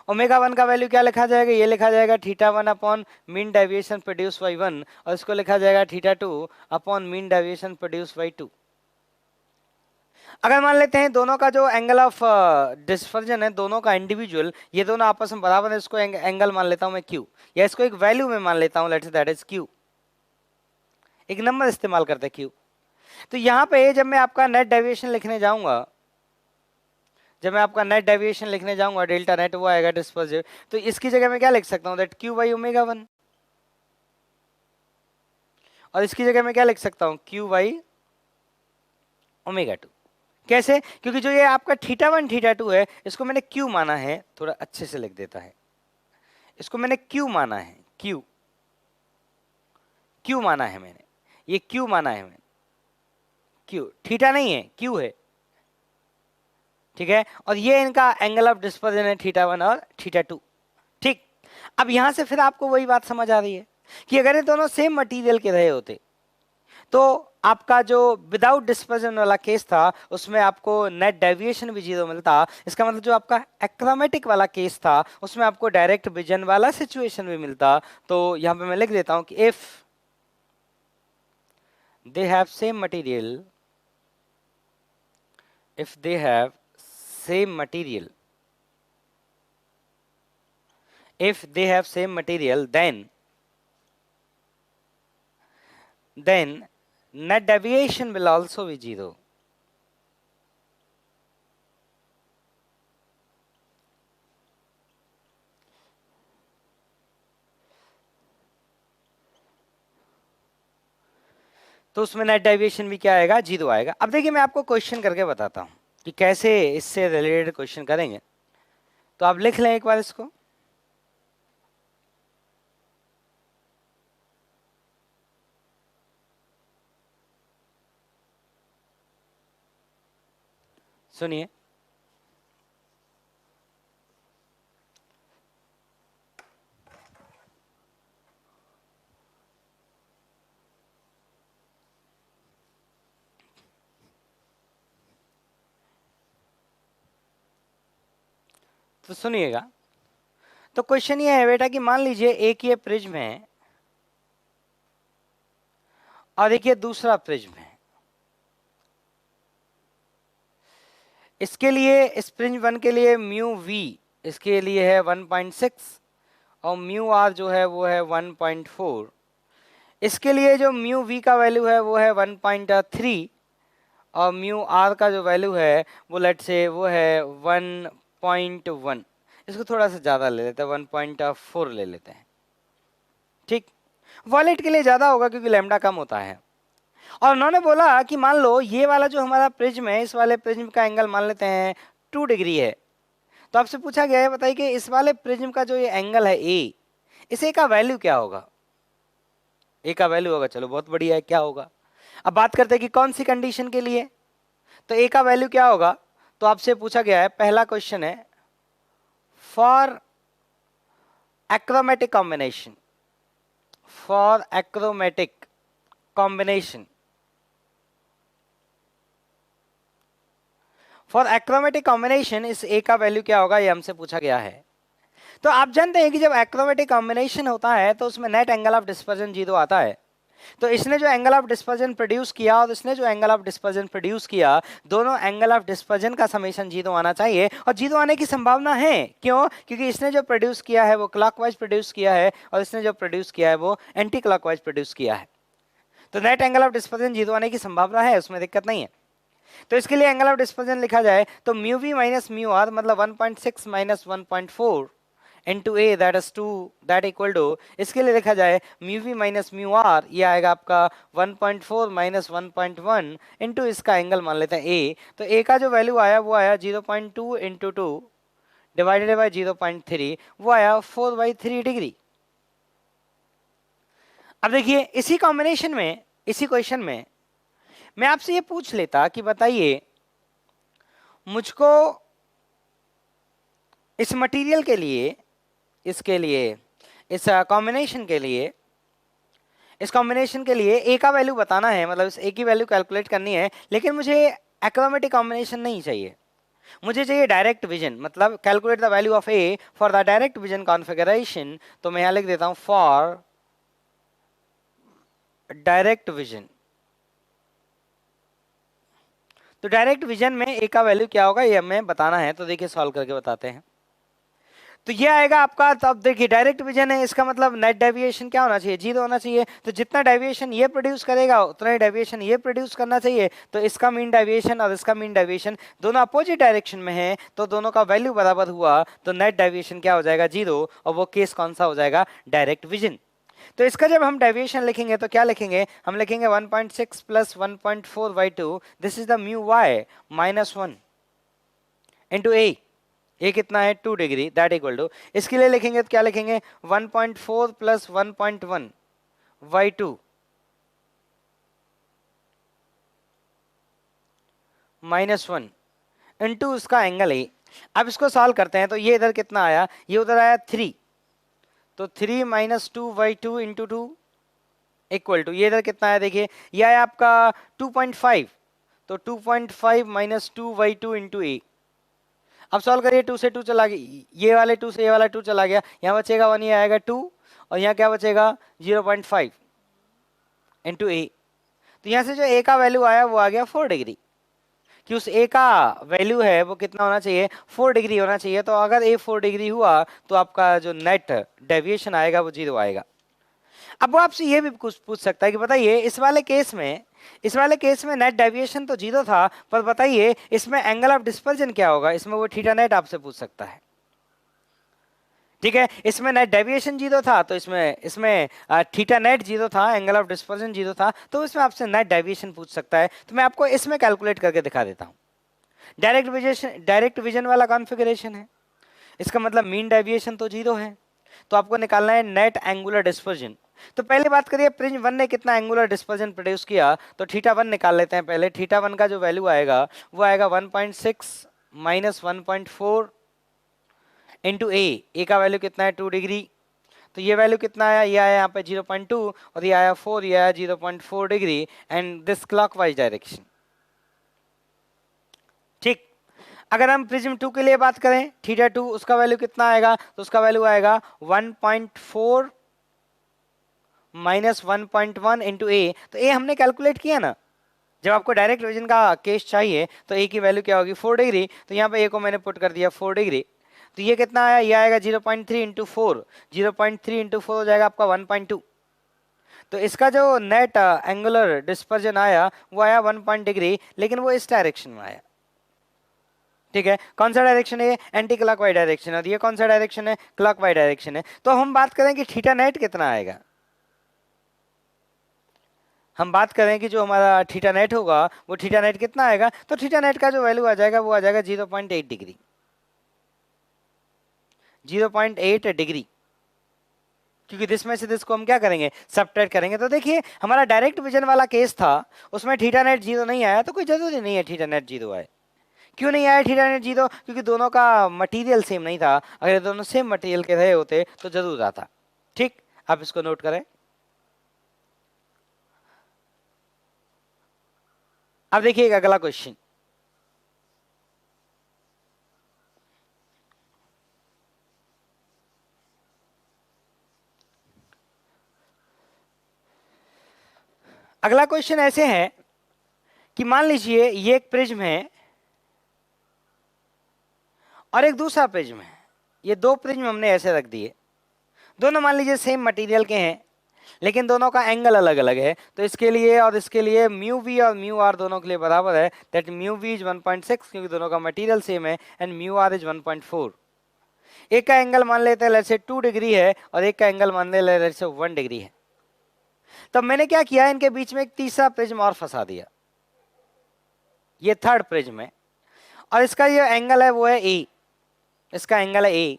ओमेगा 1 का वैल्यू क्या लिखा जाएगा, ये लिखा जाएगा theta 1 upon mean deviation produce by 1, और इसको लिखा जाएगा theta 2 upon mean deviation produce by 2। अगर मान लेते हैं दोनों का जो एंगल ऑफ डिस्पर्जन है, दोनों का इंडिविजुअल, ये दोनों आपस में बराबर है, इसको एंगल मान लेता हूं मैं क्यू, या इसको एक वैल्यू में मान लेता हूं, let's say that is Q, एक नंबर इस्तेमाल करते हैं क्यू। तो यहां पे जब मैं आपका नेट डेविएशन लिखने जाऊंगा, जब मैं आपका नेट डेविएशन लिखने जाऊंगा, डेल्टा नेट वो आएगा डिस्पर्सिव, तो इसकी जगह मैं क्या लिख सकता हूं, दैट क्यू बाई ओमेगा 1, और इसकी जगह मैं क्या लिख सकता हूं, क्यू बाई ओमेगा 2। कैसे, क्योंकि जो ये आपका थीटा 1 थीटा 2 है, इसको मैंने क्यू माना है, थोड़ा अच्छे से लिख देता है, इसको मैंने क्यू माना है, क्यू, क्यू माना है मैंने, ये क्यू माना है मैंने, क्यू, थीटा नहीं है, क्यू है, ठीक है, और ये इनका एंगल ऑफ डिस्पर्जन है थीटा 1 और थीटा 2, ठीक। अब यहां से फिर आपको वही बात समझ आ रही है कि अगर ये दोनों सेम मटेरियल के रहे होते तो आपका जो विदाउट डिस्पर्जन वाला केस था उसमें आपको नेट डेविएशन भी 0 मिलता। इसका मतलब जो आपका एक्रोमेटिक वाला केस था उसमें आपको डायरेक्ट विजन वाला सिचुएशन भी मिलता। तो यहां पे मैं लिख देता हूं कि if they have same material, if they have same material, if they have same material, then net deviation will also be 0. तो उसमें नेट डेविएशन भी क्या आएगा, 0 आएगा। अब देखिए मैं आपको क्वेश्चन करके बताता हूं कि कैसे इससे रिलेटेड क्वेश्चन करेंगे। तो आप लिख लें एक बार इसको, सुनिए। तो सुनिएगा, तो क्वेश्चन ये है बेटा कि मान लीजिए एक ये प्रिज्म है और एक ये दूसरा प्रिज्म है। इसके लिए इस प्रिज्म 1 के लिए म्यू वी इसके लिए है 1.6 और म्यू आर जो है वो है 1.4। इसके लिए जो म्यू वी का वैल्यू है वो है 1.3 और म्यू आर का जो वैल्यू है वो लेट से वो है 1.1। इसको थोड़ा सा ज़्यादा ले लेते हैं, 1.4 ले लेते हैं, ठीक। वॉलेट के लिए ज़्यादा होगा क्योंकि लैम्डा कम होता है। और उन्होंने बोला कि मान लो ये वाला जो हमारा प्रिज्म है, इस वाले प्रिज्म का एंगल मान लेते हैं 2 डिग्री है। तो आपसे पूछा गया है, बताइए कि इस वाले प्रिज्म का जो ये एंगल है ए, इस ए का वैल्यू क्या होगा। ए का वैल्यू होगा, चलो बहुत बढ़िया है, क्या होगा। अब बात करते हैं कि कौन सी कंडीशन के लिए, तो ए का वैल्यू क्या होगा। तो आपसे पूछा गया है, पहला क्वेश्चन है for achromatic combination, for achromatic combination, for achromatic combination इस ए का वैल्यू क्या होगा, ये हमसे पूछा गया है। तो आप जानते हैं कि जब एक्रोमेटिक कॉम्बिनेशन होता है तो उसमें नेट एंगल ऑफ डिस्पर्जन 0 आता है। तो इसने जो एंगल ऑफ डिस्पर्जन प्रोड्यूस किया और इसने जो एंगल ऑफ डिस्पर्जन प्रोड्यूस किया, दोनों एंगल ऑफ डिस्पर्जन का समेशन 0 आना चाहिए, और 0 आने की संभावना है। क्यों? क्योंकि इसने जो प्रोड्यूस किया है वो क्लॉकवाइज प्रोड्यूस किया है और इसने जो प्रोड्यूस किया है वो एंटी क्लॉकवाइज प्रोड्यूस किया है। तो नेट एंगल ऑफ डिस्पर्जन 0 आने की संभावना है, उसमें दिक्कत नहीं है। तो इसके लिए एंगल ऑफ डिस्पर्जन लिखा जाए तो mu V minus mu R, मतलब 1.6 minus 1.4 into a that is 2 that equal to, इसके लिए लिखा जाए mu V minus mu R, ये आएगा आपका 1.4 माइनस 1.1 इंटू इसका एंगल मान लेते हैं a। तो a का जो वैल्यू आया वो आया 0.2 इंटू 2 डिवाइडेड बाई 0.3, वो आया 4/3 डिग्री। अब देखिए इसी कॉम्बिनेशन में, इसी क्वेश्चन में मैं आपसे ये पूछ लेता कि बताइए मुझको इस मटेरियल के लिए, इसके लिए, इस कॉम्बिनेशन के लिए, इस कॉम्बिनेशन के लिए ए का वैल्यू बताना है, मतलब इस ए की वैल्यू कैलकुलेट करनी है, लेकिन मुझे एक्रोमेटिक कॉम्बिनेशन नहीं चाहिए, मुझे चाहिए डायरेक्ट विजन, मतलब calculate the value of A for the direct vision configuration. तो मैं यहां लिख देता हूं फॉर डायरेक्ट विजन। तो डायरेक्ट विजन में ए का वैल्यू क्या होगा ये हमें बताना है, तो देखिए सॉल्व करके बताते हैं। तो ये आएगा आपका, तो अब देखिए डायरेक्ट विजन है, इसका मतलब नेट डेविएशन क्या होना चाहिए? 0 होना चाहिए। तो जितना डेविएशन ये प्रोड्यूस करेगा उतना ही डेविएशन ये प्रोड्यूस करना चाहिए। तो इसका मीन डेविएशन और इसका मीन डेविएशन दोनों अपोजिट डायरेक्शन में है, तो दोनों का वैल्यू बराबर हुआ, तो नेट डेविएशन क्या हो जाएगा? 0। और वो केस कौन सा हो जाएगा? Direct vision. तो इसका जब हम डेविएशन लिखेंगे तो क्या लिखेंगे? हम लिखेंगे 1.6 plus 1.4/2, this is the mu Y minus 1 into A, ये कितना है? 2 डिग्री, दैट इक्वल टू, इसके लिए लिखेंगे तो क्या लिखेंगे? 1.4 प्लस 1.1/2 माइनस 1 इंटू उसका एंगल ए। अब इसको सॉल्व करते हैं तो ये इधर कितना आया? ये उधर आया 3, तो 3 माइनस 2/2 इंटू 2 इक्वल टू, ये इधर कितना है? देखिए ये आया आपका 2.5, तो 2.5 माइनस 2/2 इंटू ए। अब सॉल्व करिए, 2 से 2 चला गया, ये वाले 2 से ये वाला 2 चला गया, यहाँ बचेगा 1, ये आएगा 2, और यहाँ क्या बचेगा? 0.5 इंटू ए। तो यहाँ से जो ए का वैल्यू आया वो आ गया 4 डिग्री, कि उस ए का वैल्यू है वो कितना होना चाहिए? 4 डिग्री होना चाहिए। तो अगर ए 4 डिग्री हुआ तो आपका जो नेट डेविएशन आएगा वो 0 आएगा। अब वो आपसे ये भी कुछ पूछ सकता है कि बताइए इस वाले केस में, इस वाले केस में नेट डेविएशन तो 0 था, पर बताइए इसमें एंगल ऑफ डिस्पर्जन क्या होगा? इसमें वो थीटा नेट आपसे पूछ सकता है। ठीक है, इसमें नेट डेविएशन 0 था, तो इसमें इसमें थीटा नेट 0 था, एंगल ऑफ डिस्पर्जन 0 था, तो इसमें आपसे नेट डेविएशन पूछ सकता है। तो मैं आपको इसमें कैलकुलेट करके दिखा देता हूं। डायरेक्ट विजन वाला कॉन्फ़िगरेशन है, इसका मतलब मीन डेविएशन तो 0 है, तो आपको निकालना है नेट एंगुलर डिस्पर्जन। तो पहले बात करिए प्रिज्म 1 ने कितना एंगुलर डिस्पर्जन प्रोड्यूस किया, तो थीटा 1 निकाल लेते हैं पहले। थीटा 1 का जो वैल्यू आएगा वो आएगा 1.6 माइनस 1.4 इंटू ए का वैल्यू कितना है? 2 डिग्री। तो ये वैल्यू कितना आया? ये आया यहाँ पे 0.2, और ये आया 4, ये आया 0.4 degree, and this clockwise direction. ठीक, अगर हम प्रिज्म 2 के लिए बात करें, थीटा 2, उसका वैल्यू कितना आएगा? तो उसका वैल्यू आएगा 1.4 माइनस 1.1 इंटू ए। तो ए हमने कैलकुलेट किया ना, जब आपको डायरेक्ट विजन का केस चाहिए तो ए की वैल्यू क्या होगी? 4 डिग्री। तो यहाँ पे ए को मैंने पुट कर दिया 4 डिग्री। तो ये कितना आया? ये आएगा 0.3 इंटू 4, 0.3 इंटू 4 हो जाएगा आपका 1.2। तो इसका जो नेट एंगुलर डिस्पर्जन आया वो आया 1 डिग्री, लेकिन वो इस डायरेक्शन में आया। ठीक है, कौन सा डायरेक्शन है? Anti clockwise direction. और ये कौन सा डायरेक्शन है? क्लॉकवाइज डायरेक्शन है। तो हम बात करें कि थीटा नेट कितना आएगा, हम बात करें कि जो हमारा थीटा नेट होगा वो थीटा नेट कितना आएगा, तो थीटा नेट का जो वैल्यू आ जाएगा वो आ जाएगा 0.8 डिग्री, 0.8 डिग्री, क्योंकि दिस में से दिस को हम क्या करेंगे? सबट्रैक्ट करेंगे। तो देखिए हमारा डायरेक्ट विजन वाला केस था, उसमें थीटा नेट 0 नहीं आया, तो कोई जरूरी नहीं है थीटा नेट 0 आए। क्यों नहीं आया थीटा नेट 0? क्योंकि दोनों का मटेरियल सेम नहीं था, अगर दोनों सेम मटेरियल के रहे होते तो जरूर आता। ठीक, आप इसको नोट करें। अब देखिए अगला क्वेश्चन, अगला क्वेश्चन ऐसे है कि मान लीजिए ये एक प्रिज्म है और एक दूसरा प्रिज्म है, ये दो प्रिज्म हमने ऐसे रख दिए, दोनों मान लीजिए सेम मटेरियल के हैं लेकिन दोनों का एंगल अलग अलग है, तो इसके लिए और इसके लिए म्यू वी और म्यू आर दोनों के लिए बराबर है, दैट म्यू वी इज 1.6 क्योंकि दोनों का मटेरियल सेम है, एंड म्यू आर इज 1.4। एक का एंगल मान लेते हैं लेट्स से 2 डिग्री है और एक का एंगल मान लेट्स से 1 डिग्री है। तब मैंने क्या किया, इनके बीच में एक तीसरा प्रिज्म और फंसा दिया, ये थर्ड प्रिज्म है और इसका जो एंगल है वो है ए, इसका एंगल है ए,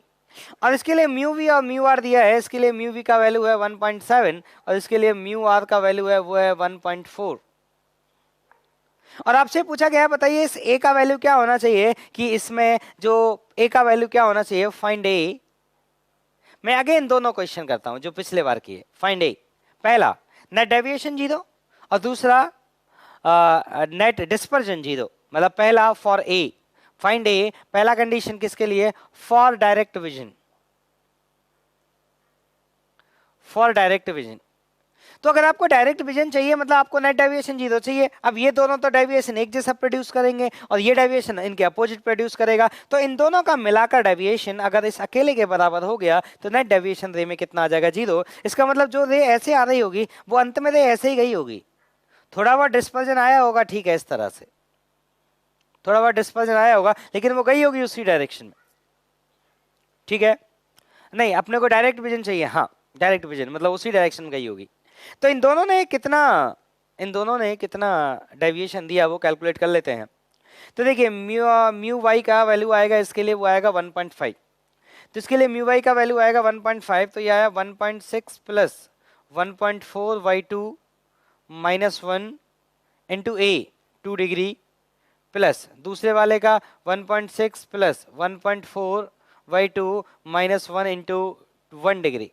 और इसके लिए म्यू वी और म्यू आर दिया है, इसके लिए म्यू वी का वैल्यू है 1.7 और इसके लिए म्यू आर का वैल्यू है वो है 1.4। और आपसे पूछा गया है बताइए इस ए का वैल्यू क्या होना चाहिए, कि इसमें जो ए का वैल्यू क्या होना चाहिए, फाइंड ए। मैं अगेन दोनों क्वेश्चन करता हूं जो पिछले बार किए। फाइंड ए, पहला नेट डेविएशन 0 और दूसरा नेट डिस्पर्जन 0, मतलब पहला फॉर ए, फाइंड ए, पहला कंडीशन किसके लिए, for direct vision, for direct vision. तो अगर आपको डायरेक्ट विजन चाहिए मतलब आपको नेट डेविएशन 0 चाहिए। अब ये दोनों तो डेविएशन एक जैसा प्रोड्यूस करेंगे और ये डेविएशन इनके अपोजिट प्रोड्यूस करेगा, तो इन दोनों का मिलाकर डेविएशन अगर इस अकेले के बराबर हो गया तो नेट डेविएशन रे में कितना आ जाएगा, 0। इसका मतलब जो रे ऐसे आ रही होगी वो अंत में रे ऐसे ही गई होगी, थोड़ा बहुत डिस्पर्जन आया होगा, ठीक है, इस तरह से थोड़ा बहुत डिस्पर्जन आया होगा लेकिन वो गई होगी उसी डायरेक्शन में, ठीक है। नहीं, अपने को डायरेक्ट विजन चाहिए, हाँ डायरेक्ट विजन मतलब उसी डायरेक्शन में गई होगी। तो इन दोनों ने कितना डेविएशन दिया वो कैलकुलेट कर लेते हैं। तो देखिए म्यू वाई का वैल्यू आएगा, इसके लिए वो आएगा 1.5, तो इसके लिए म्यू वाई का वैल्यू आएगा 1.5, तो ये आया 1.6 प्लस 1.4 y2 माइनस 1 इंटू ए 2 डिग्री प्लस दूसरे वाले का 1.6 plus 1.4 y2 minus 1 into 1 degree.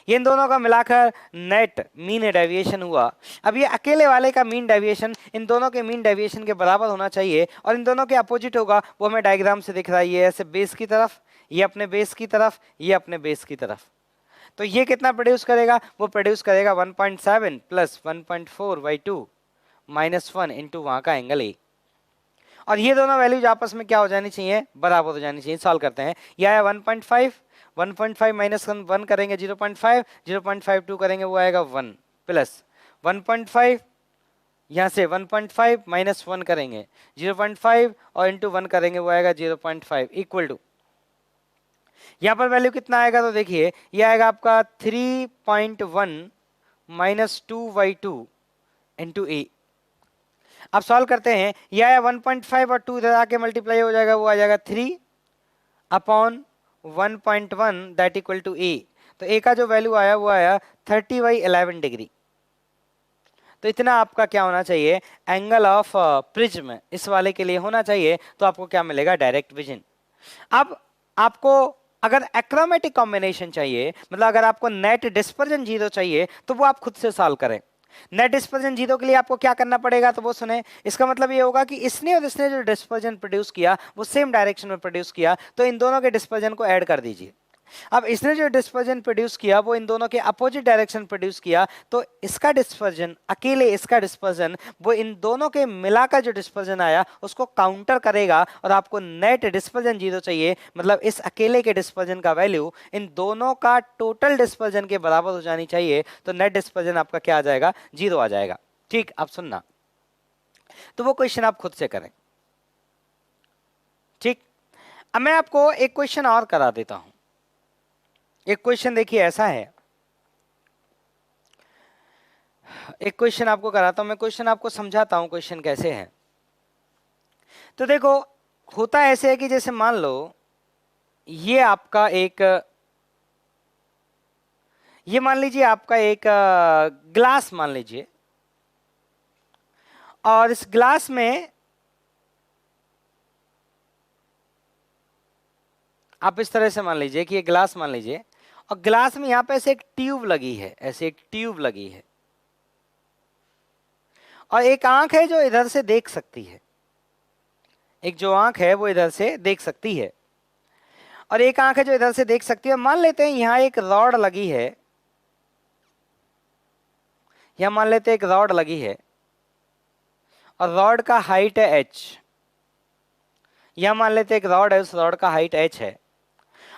ये इन दोनों का मिलाकर नेट मीन डेविएशन हुआ। अब ये अकेले वाले का मीन डेविएशन इन दोनों के मीन डेविएशन के बराबर होना चाहिए और इन दोनों के अपोजिट होगा, वो हमें डायग्राम से दिख रहा है, ये ऐसे बेस की तरफ, ये अपने बेस की तरफ, ये अपने बेस की तरफ। तो ये कितना प्रोड्यूस करेगा, वो प्रोड्यूस करेगा 1.7 प्लस 1.4 y2 माइनस 1 इंटू वहाँ का एंगल ए। और ये दोनों वैल्यूज आपस में क्या हो जानी चाहिए, बराबर हो जानी चाहिए। सॉल्व करते हैं, यह आया 1.5 माइनस 1 करेंगे 0.5, 0.52 करेंगे वो आएगा 1 प्लस 1.5, यहाँ से 1.5 माइनस 1 करेंगे 0.5 और इंटू 1 करेंगे वो आएगा 0.5 इक्वल टू, यहाँ पर वैल्यू कितना आएगा, तो देखिए ये आएगा आपका 3.1 माइनस 2y2 इंटू ए। अब सॉल्व करते हैं, यह आया 1.5 और 2 इधर आके मल्टीप्लाई हो जाएगा, वो आ जाएगा 3 अपॉन 1.1 दैट इक्वल टू ए। तो ए का जो वैल्यू आया वो आया 30/11 डिग्री। तो इतना आपका क्या होना चाहिए, एंगल ऑफ प्रिज्म इस वाले के लिए होना चाहिए, तो आपको क्या मिलेगा, डायरेक्ट विजन। अब आपको अगर एक्रोमेटिक कॉम्बिनेशन चाहिए, मतलब अगर आपको नेट डिस्पर्जन 0 चाहिए, तो वो आप खुद से सॉल्व करें। नेट डिस्पर्जन 0 के लिए आपको क्या करना पड़ेगा, तो वो सुने, इसका मतलब ये होगा कि इसने और इसने जो डिस्पर्जन प्रोड्यूस किया वो सेम डायरेक्शन में प्रोड्यूस किया, तो इन दोनों के डिस्पर्जन को ऐड कर दीजिए। अब इसने जो डिस्पर्जन प्रोड्यूस किया वो इन दोनों के अपोजिट डायरेक्शन प्रोड्यूस किया, तो इसका डिस्पर्जन, अकेले इसका डिस्पर्जन, वो इन दोनों के मिलाकर जो डिस्पर्जन आया उसको काउंटर करेगा, और आपको नेट डिस्पर्जन 0 चाहिए, मतलब इस अकेले के डिस्पर्जन का वैल्यू इन दोनों का टोटल डिस्पर्जन के बराबर हो जानी चाहिए, तो नेट डिस्पर्जन आपका क्या आ जाएगा, 0 आ जाएगा। ठीक, अब सुनना, तो वो क्वेश्चन आप खुद से करें। ठीक, अब मैं आपको एक क्वेश्चन और करा देता हूं। एक क्वेश्चन देखिए ऐसा है, एक क्वेश्चन आपको कराता हूं मैं, क्वेश्चन आपको समझाता हूं क्वेश्चन कैसे है। तो देखो, होता ऐसे है कि जैसे मान लो ये आपका एक, ये मान लीजिए आपका एक ग्लास मान लीजिए, और इस ग्लास में आप इस तरह से मान लीजिए कि ये ग्लास मान लीजिए, और ग्लास में यहां पे ऐसे एक ट्यूब लगी है, ऐसे एक ट्यूब लगी है, और एक आंख है जो इधर से देख सकती है, एक जो आंख है वो इधर से देख सकती है, और एक आंख है जो इधर से देख सकती है। मान लेते हैं यहां एक रॉड लगी है, यहाँ मान लेते हैं एक रॉड लगी है और रॉड का हाइट है h। यहाँ मान लेते हैं एक रॉड है, उस रॉड का हाइट h है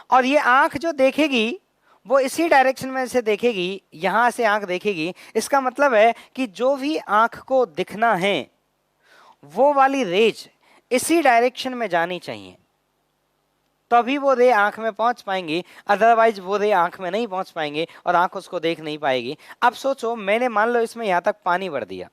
और ये आंख जो देखेगी वो इसी डायरेक्शन में से देखेगी, यहां से आंख देखेगी। इसका मतलब है कि जो भी आंख को दिखना है वो वाली रेज इसी डायरेक्शन में जानी चाहिए, तभी वो रे आंख में पहुंच पाएंगी, अदरवाइज वो रे आंख में नहीं पहुंच पाएंगे और आंख उसको देख नहीं पाएगी। अब सोचो, मैंने मान लो इसमें यहां तक पानी भर दिया,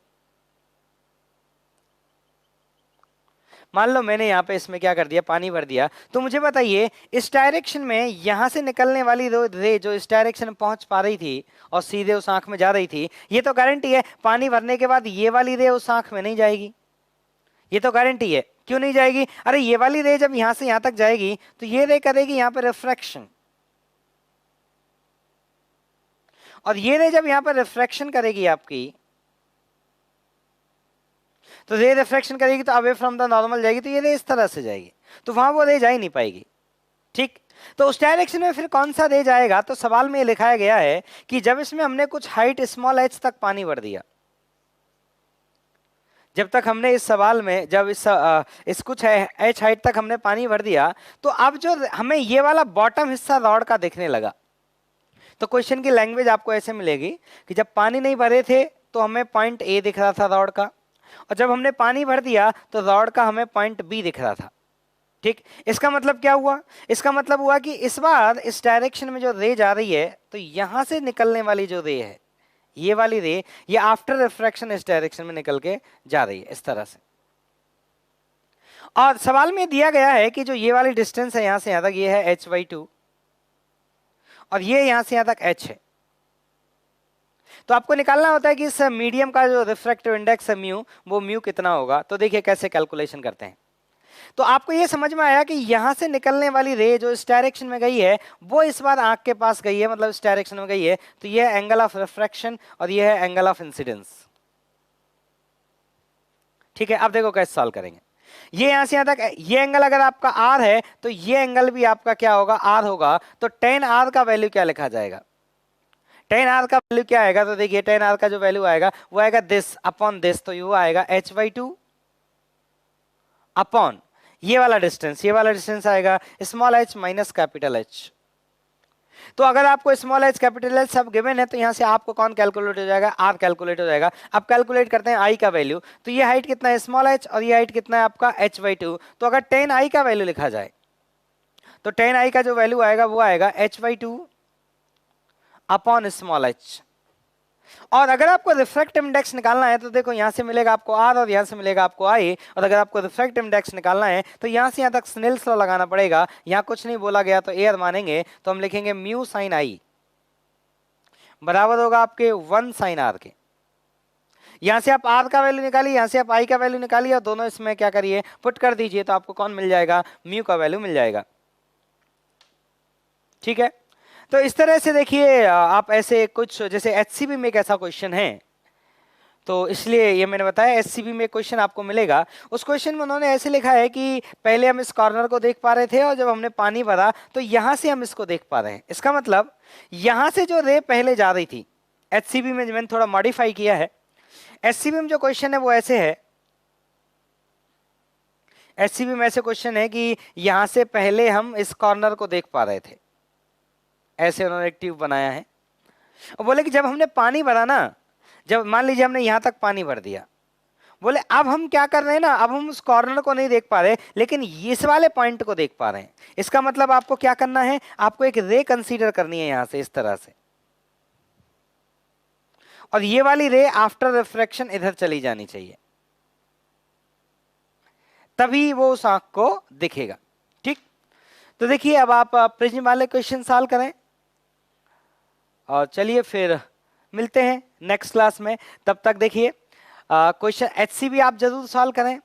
मान लो मैंने यहाँ पे इसमें क्या कर दिया, पानी भर दिया, तो मुझे बताइए इस डायरेक्शन में यहां से निकलने वाली रे जो इस डायरेक्शन में पहुंच पा रही थी और सीधे उस आंख में जा रही थी, ये तो गारंटी है पानी भरने के बाद ये वाली रे उस आंख में नहीं जाएगी, ये तो गारंटी है। क्यों नहीं जाएगी? अरे ये वाली रे जब यहां से यहां तक जाएगी तो ये रे करेगी यहां पर रिफ्रैक्शन, और ये रे जब यहां पर रिफ्रैक्शन करेगी आपकी, तो रे रिफ्रैक्शन करेगी तो अवे फ्रॉम द नॉर्मल जाएगी, तो ये रे इस तरह से जाएगी, तो वहां वो रे जा ही नहीं पाएगी। ठीक, तो उस डायरेक्शन में फिर कौन सा रे जाएगा? तो सवाल में लिखाया गया है कि जब इसमें हमने कुछ हाइट स्मॉल h तक पानी भर दिया, जब तक हमने इस सवाल में जब इस कुछ h हाइट तक हमने पानी भर दिया, तो अब जो हमें ये वाला बॉटम हिस्सा रॉड का दिखने लगा, तो क्वेश्चन की लैंग्वेज आपको ऐसे मिलेगी कि जब पानी नहीं भरे थे तो हमें पॉइंट ए दिख रहा था रॉड का, और जब हमने पानी भर दिया तो रॉड का हमें पॉइंट बी दिख रहा था। ठीक, इसका मतलब क्या हुआ? इसका मतलब हुआ कि इस बार इस डायरेक्शन में जो रे जा रही है, तो यहां से निकलने वाली जो रे है, ये वाली रे, ये आफ्टर रिफ्रैक्शन इस डायरेक्शन में निकल के जा रही है इस तरह से। और सवाल में दिया गया है कि जो ये वाली डिस्टेंस है यहां से यहां तक, ये है h/2 और ये यहां से यहां तक h है। तो आपको निकालना होता है कि इस मीडियम का जो रिफ्रैक्टिव इंडेक्स है म्यू, वो म्यू कितना होगा। तो देखिए कैसे कैलकुलेशन करते हैं। तो आपको ये समझ में आया कि यहां से निकलने वाली रे जो इस डायरेक्शन में गई है वो इस बार आंख के पास गई है, मतलब इस डायरेक्शन में गई है, तो ये है एंगल ऑफ रिफ्रैक्शन और ये है एंगल ऑफ इंसिडेंस। ठीक है, अब देखो कैसे सॉल्व करेंगे। ये यहां से यहां तक, ये एंगल अगर आपका आर है तो ये एंगल भी आपका क्या होगा, आर होगा। तो tan r का वैल्यू क्या लिखा जाएगा? tan r का वैल्यू क्या आएगा? तो देखिए tan r का जो वैल्यू आएगा वो आएगा दिस अपॉन दिस, तो वो आएगा h/2 अपॉन ये वाला डिस्टेंस आएगा small h minus capital H। तो अगर आपको स्मॉल h कैपिटल H सब गिवन है तो यहां से आपको कौन कैलकुलेट हो जाएगा? r कैलकुलेट हो जाएगा। अब कैलकुलेट करते हैं i का वैल्यू। तो ये हाइट कितना है? स्मॉल h, और ये हाइट कितना है आपका? h/2। तो अगर tan i का वैल्यू लिखा जाए तो tan i का जो वैल्यू आएगा वो आएगा h/2 अपॉन स्मॉल h। और अगर आपको रिफ्रैक्टिव इंडेक्स निकालना है तो देखो यहां से मिलेगा आपको r और यहां से मिलेगा आपको i, और अगर आपको रिफ्रैक्टिव इंडेक्स निकालना है तो यहां से यहां तक स्नेल्स लॉ लगाना पड़ेगा। यहां कुछ नहीं बोला गया तो एयर मानेंगे, तो हम लिखेंगे म्यू साइन i बराबर होगा आपके 1 साइन r के। यहां से आप r का वैल्यू निकालिए, यहां से आप i का वैल्यू निकालिए और दोनों इसमें क्या करिए, पुट कर दीजिए, तो आपको कौन मिल जाएगा? म्यू का वैल्यू मिल जाएगा। ठीक है, तो इस तरह से देखिए आप ऐसे कुछ, जैसे एचसीबी में एक ऐसा क्वेश्चन है, तो इसलिए ये मैंने बताया एचसीबी में क्वेश्चन आपको मिलेगा। उस क्वेश्चन में उन्होंने ऐसे लिखा है कि पहले हम इस कॉर्नर को देख पा रहे थे और जब हमने पानी भरा तो यहां से हम इसको देख पा रहे हैं। इसका मतलब यहां से जो रे पहले जा रही थी, एचसीबी में मैंने थोड़ा मॉडिफाई किया है। एचसीबी में जो क्वेश्चन है वो ऐसे है, एचसीबी में ऐसे क्वेश्चन है कि यहां से पहले हम इस कॉर्नर को देख पा रहे थे, ऐसे उन्होंने एक ट्यूब बनाया है और बोले कि जब हमने पानी भरा ना, जब मान लीजिए हमने यहां तक पानी भर दिया, बोले अब हम क्या कर रहे हैं ना, अब हम उस कॉर्नर को नहीं देख पा रहे लेकिन इस वाले पॉइंट को देख पा रहे हैं। इसका मतलब आपको क्या करना है, आपको एक रे कंसीडर करनी है यहां से इस तरह से, और ये वाली रे आफ्टर रिफ्रैक्शन इधर चली जानी चाहिए, तभी वो उस आंख को दिखेगा। ठीक, तो देखिए अब आप प्रिज्म वाले क्वेश्चन सॉल्व करें और चलिए फिर मिलते हैं नेक्स्ट क्लास में। तब तक देखिए क्वेश्चन एचसीबी आप जरूर सॉल्व करें,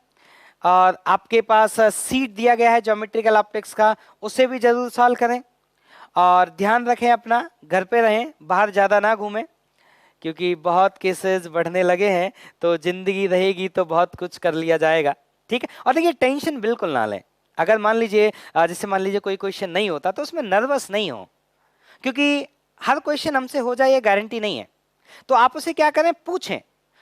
और आपके पास सीट दिया गया है ज्योमेट्रिकल ऑप्टिक्स का, उसे भी जरूर सॉल्व करें। और ध्यान रखें अपना, घर पे रहें, बाहर ज़्यादा ना घूमें, क्योंकि बहुत केसेस बढ़ने लगे हैं, तो जिंदगी रहेगी तो बहुत कुछ कर लिया जाएगा। ठीक है, और देखिए टेंशन बिल्कुल ना लें। अगर मान लीजिए जैसे मान लीजिए कोई क्वेश्चन नहीं होता तो उसमें नर्वस नहीं हो, क्योंकि हर क्वेश्चन हमसे हो जाए ये गारंटी नहीं है। तो आप उसे क्या करें, पूछें,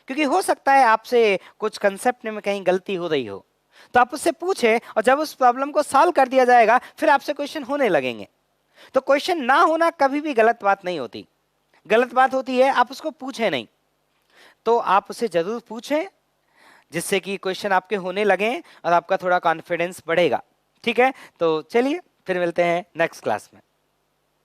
क्योंकि हो सकता है आपसे कुछ कंसेप्ट में कहीं गलती हो रही हो। तो आप उससे पूछें, और जब उस प्रॉब्लम को सॉल्व कर दिया जाएगा फिर आपसे क्वेश्चन होने लगेंगे। तो क्वेश्चन ना होना कभी भी गलत बात नहीं होती। गलत बात होती है आप उसको पूछें नहीं। तो आप उसे जरूर पूछें, जिससे कि क्वेश्चन आपके होने लगे और आपका थोड़ा कॉन्फिडेंस बढ़ेगा। ठीक है, तो चलिए फिर मिलते हैं नेक्स्ट क्लास में।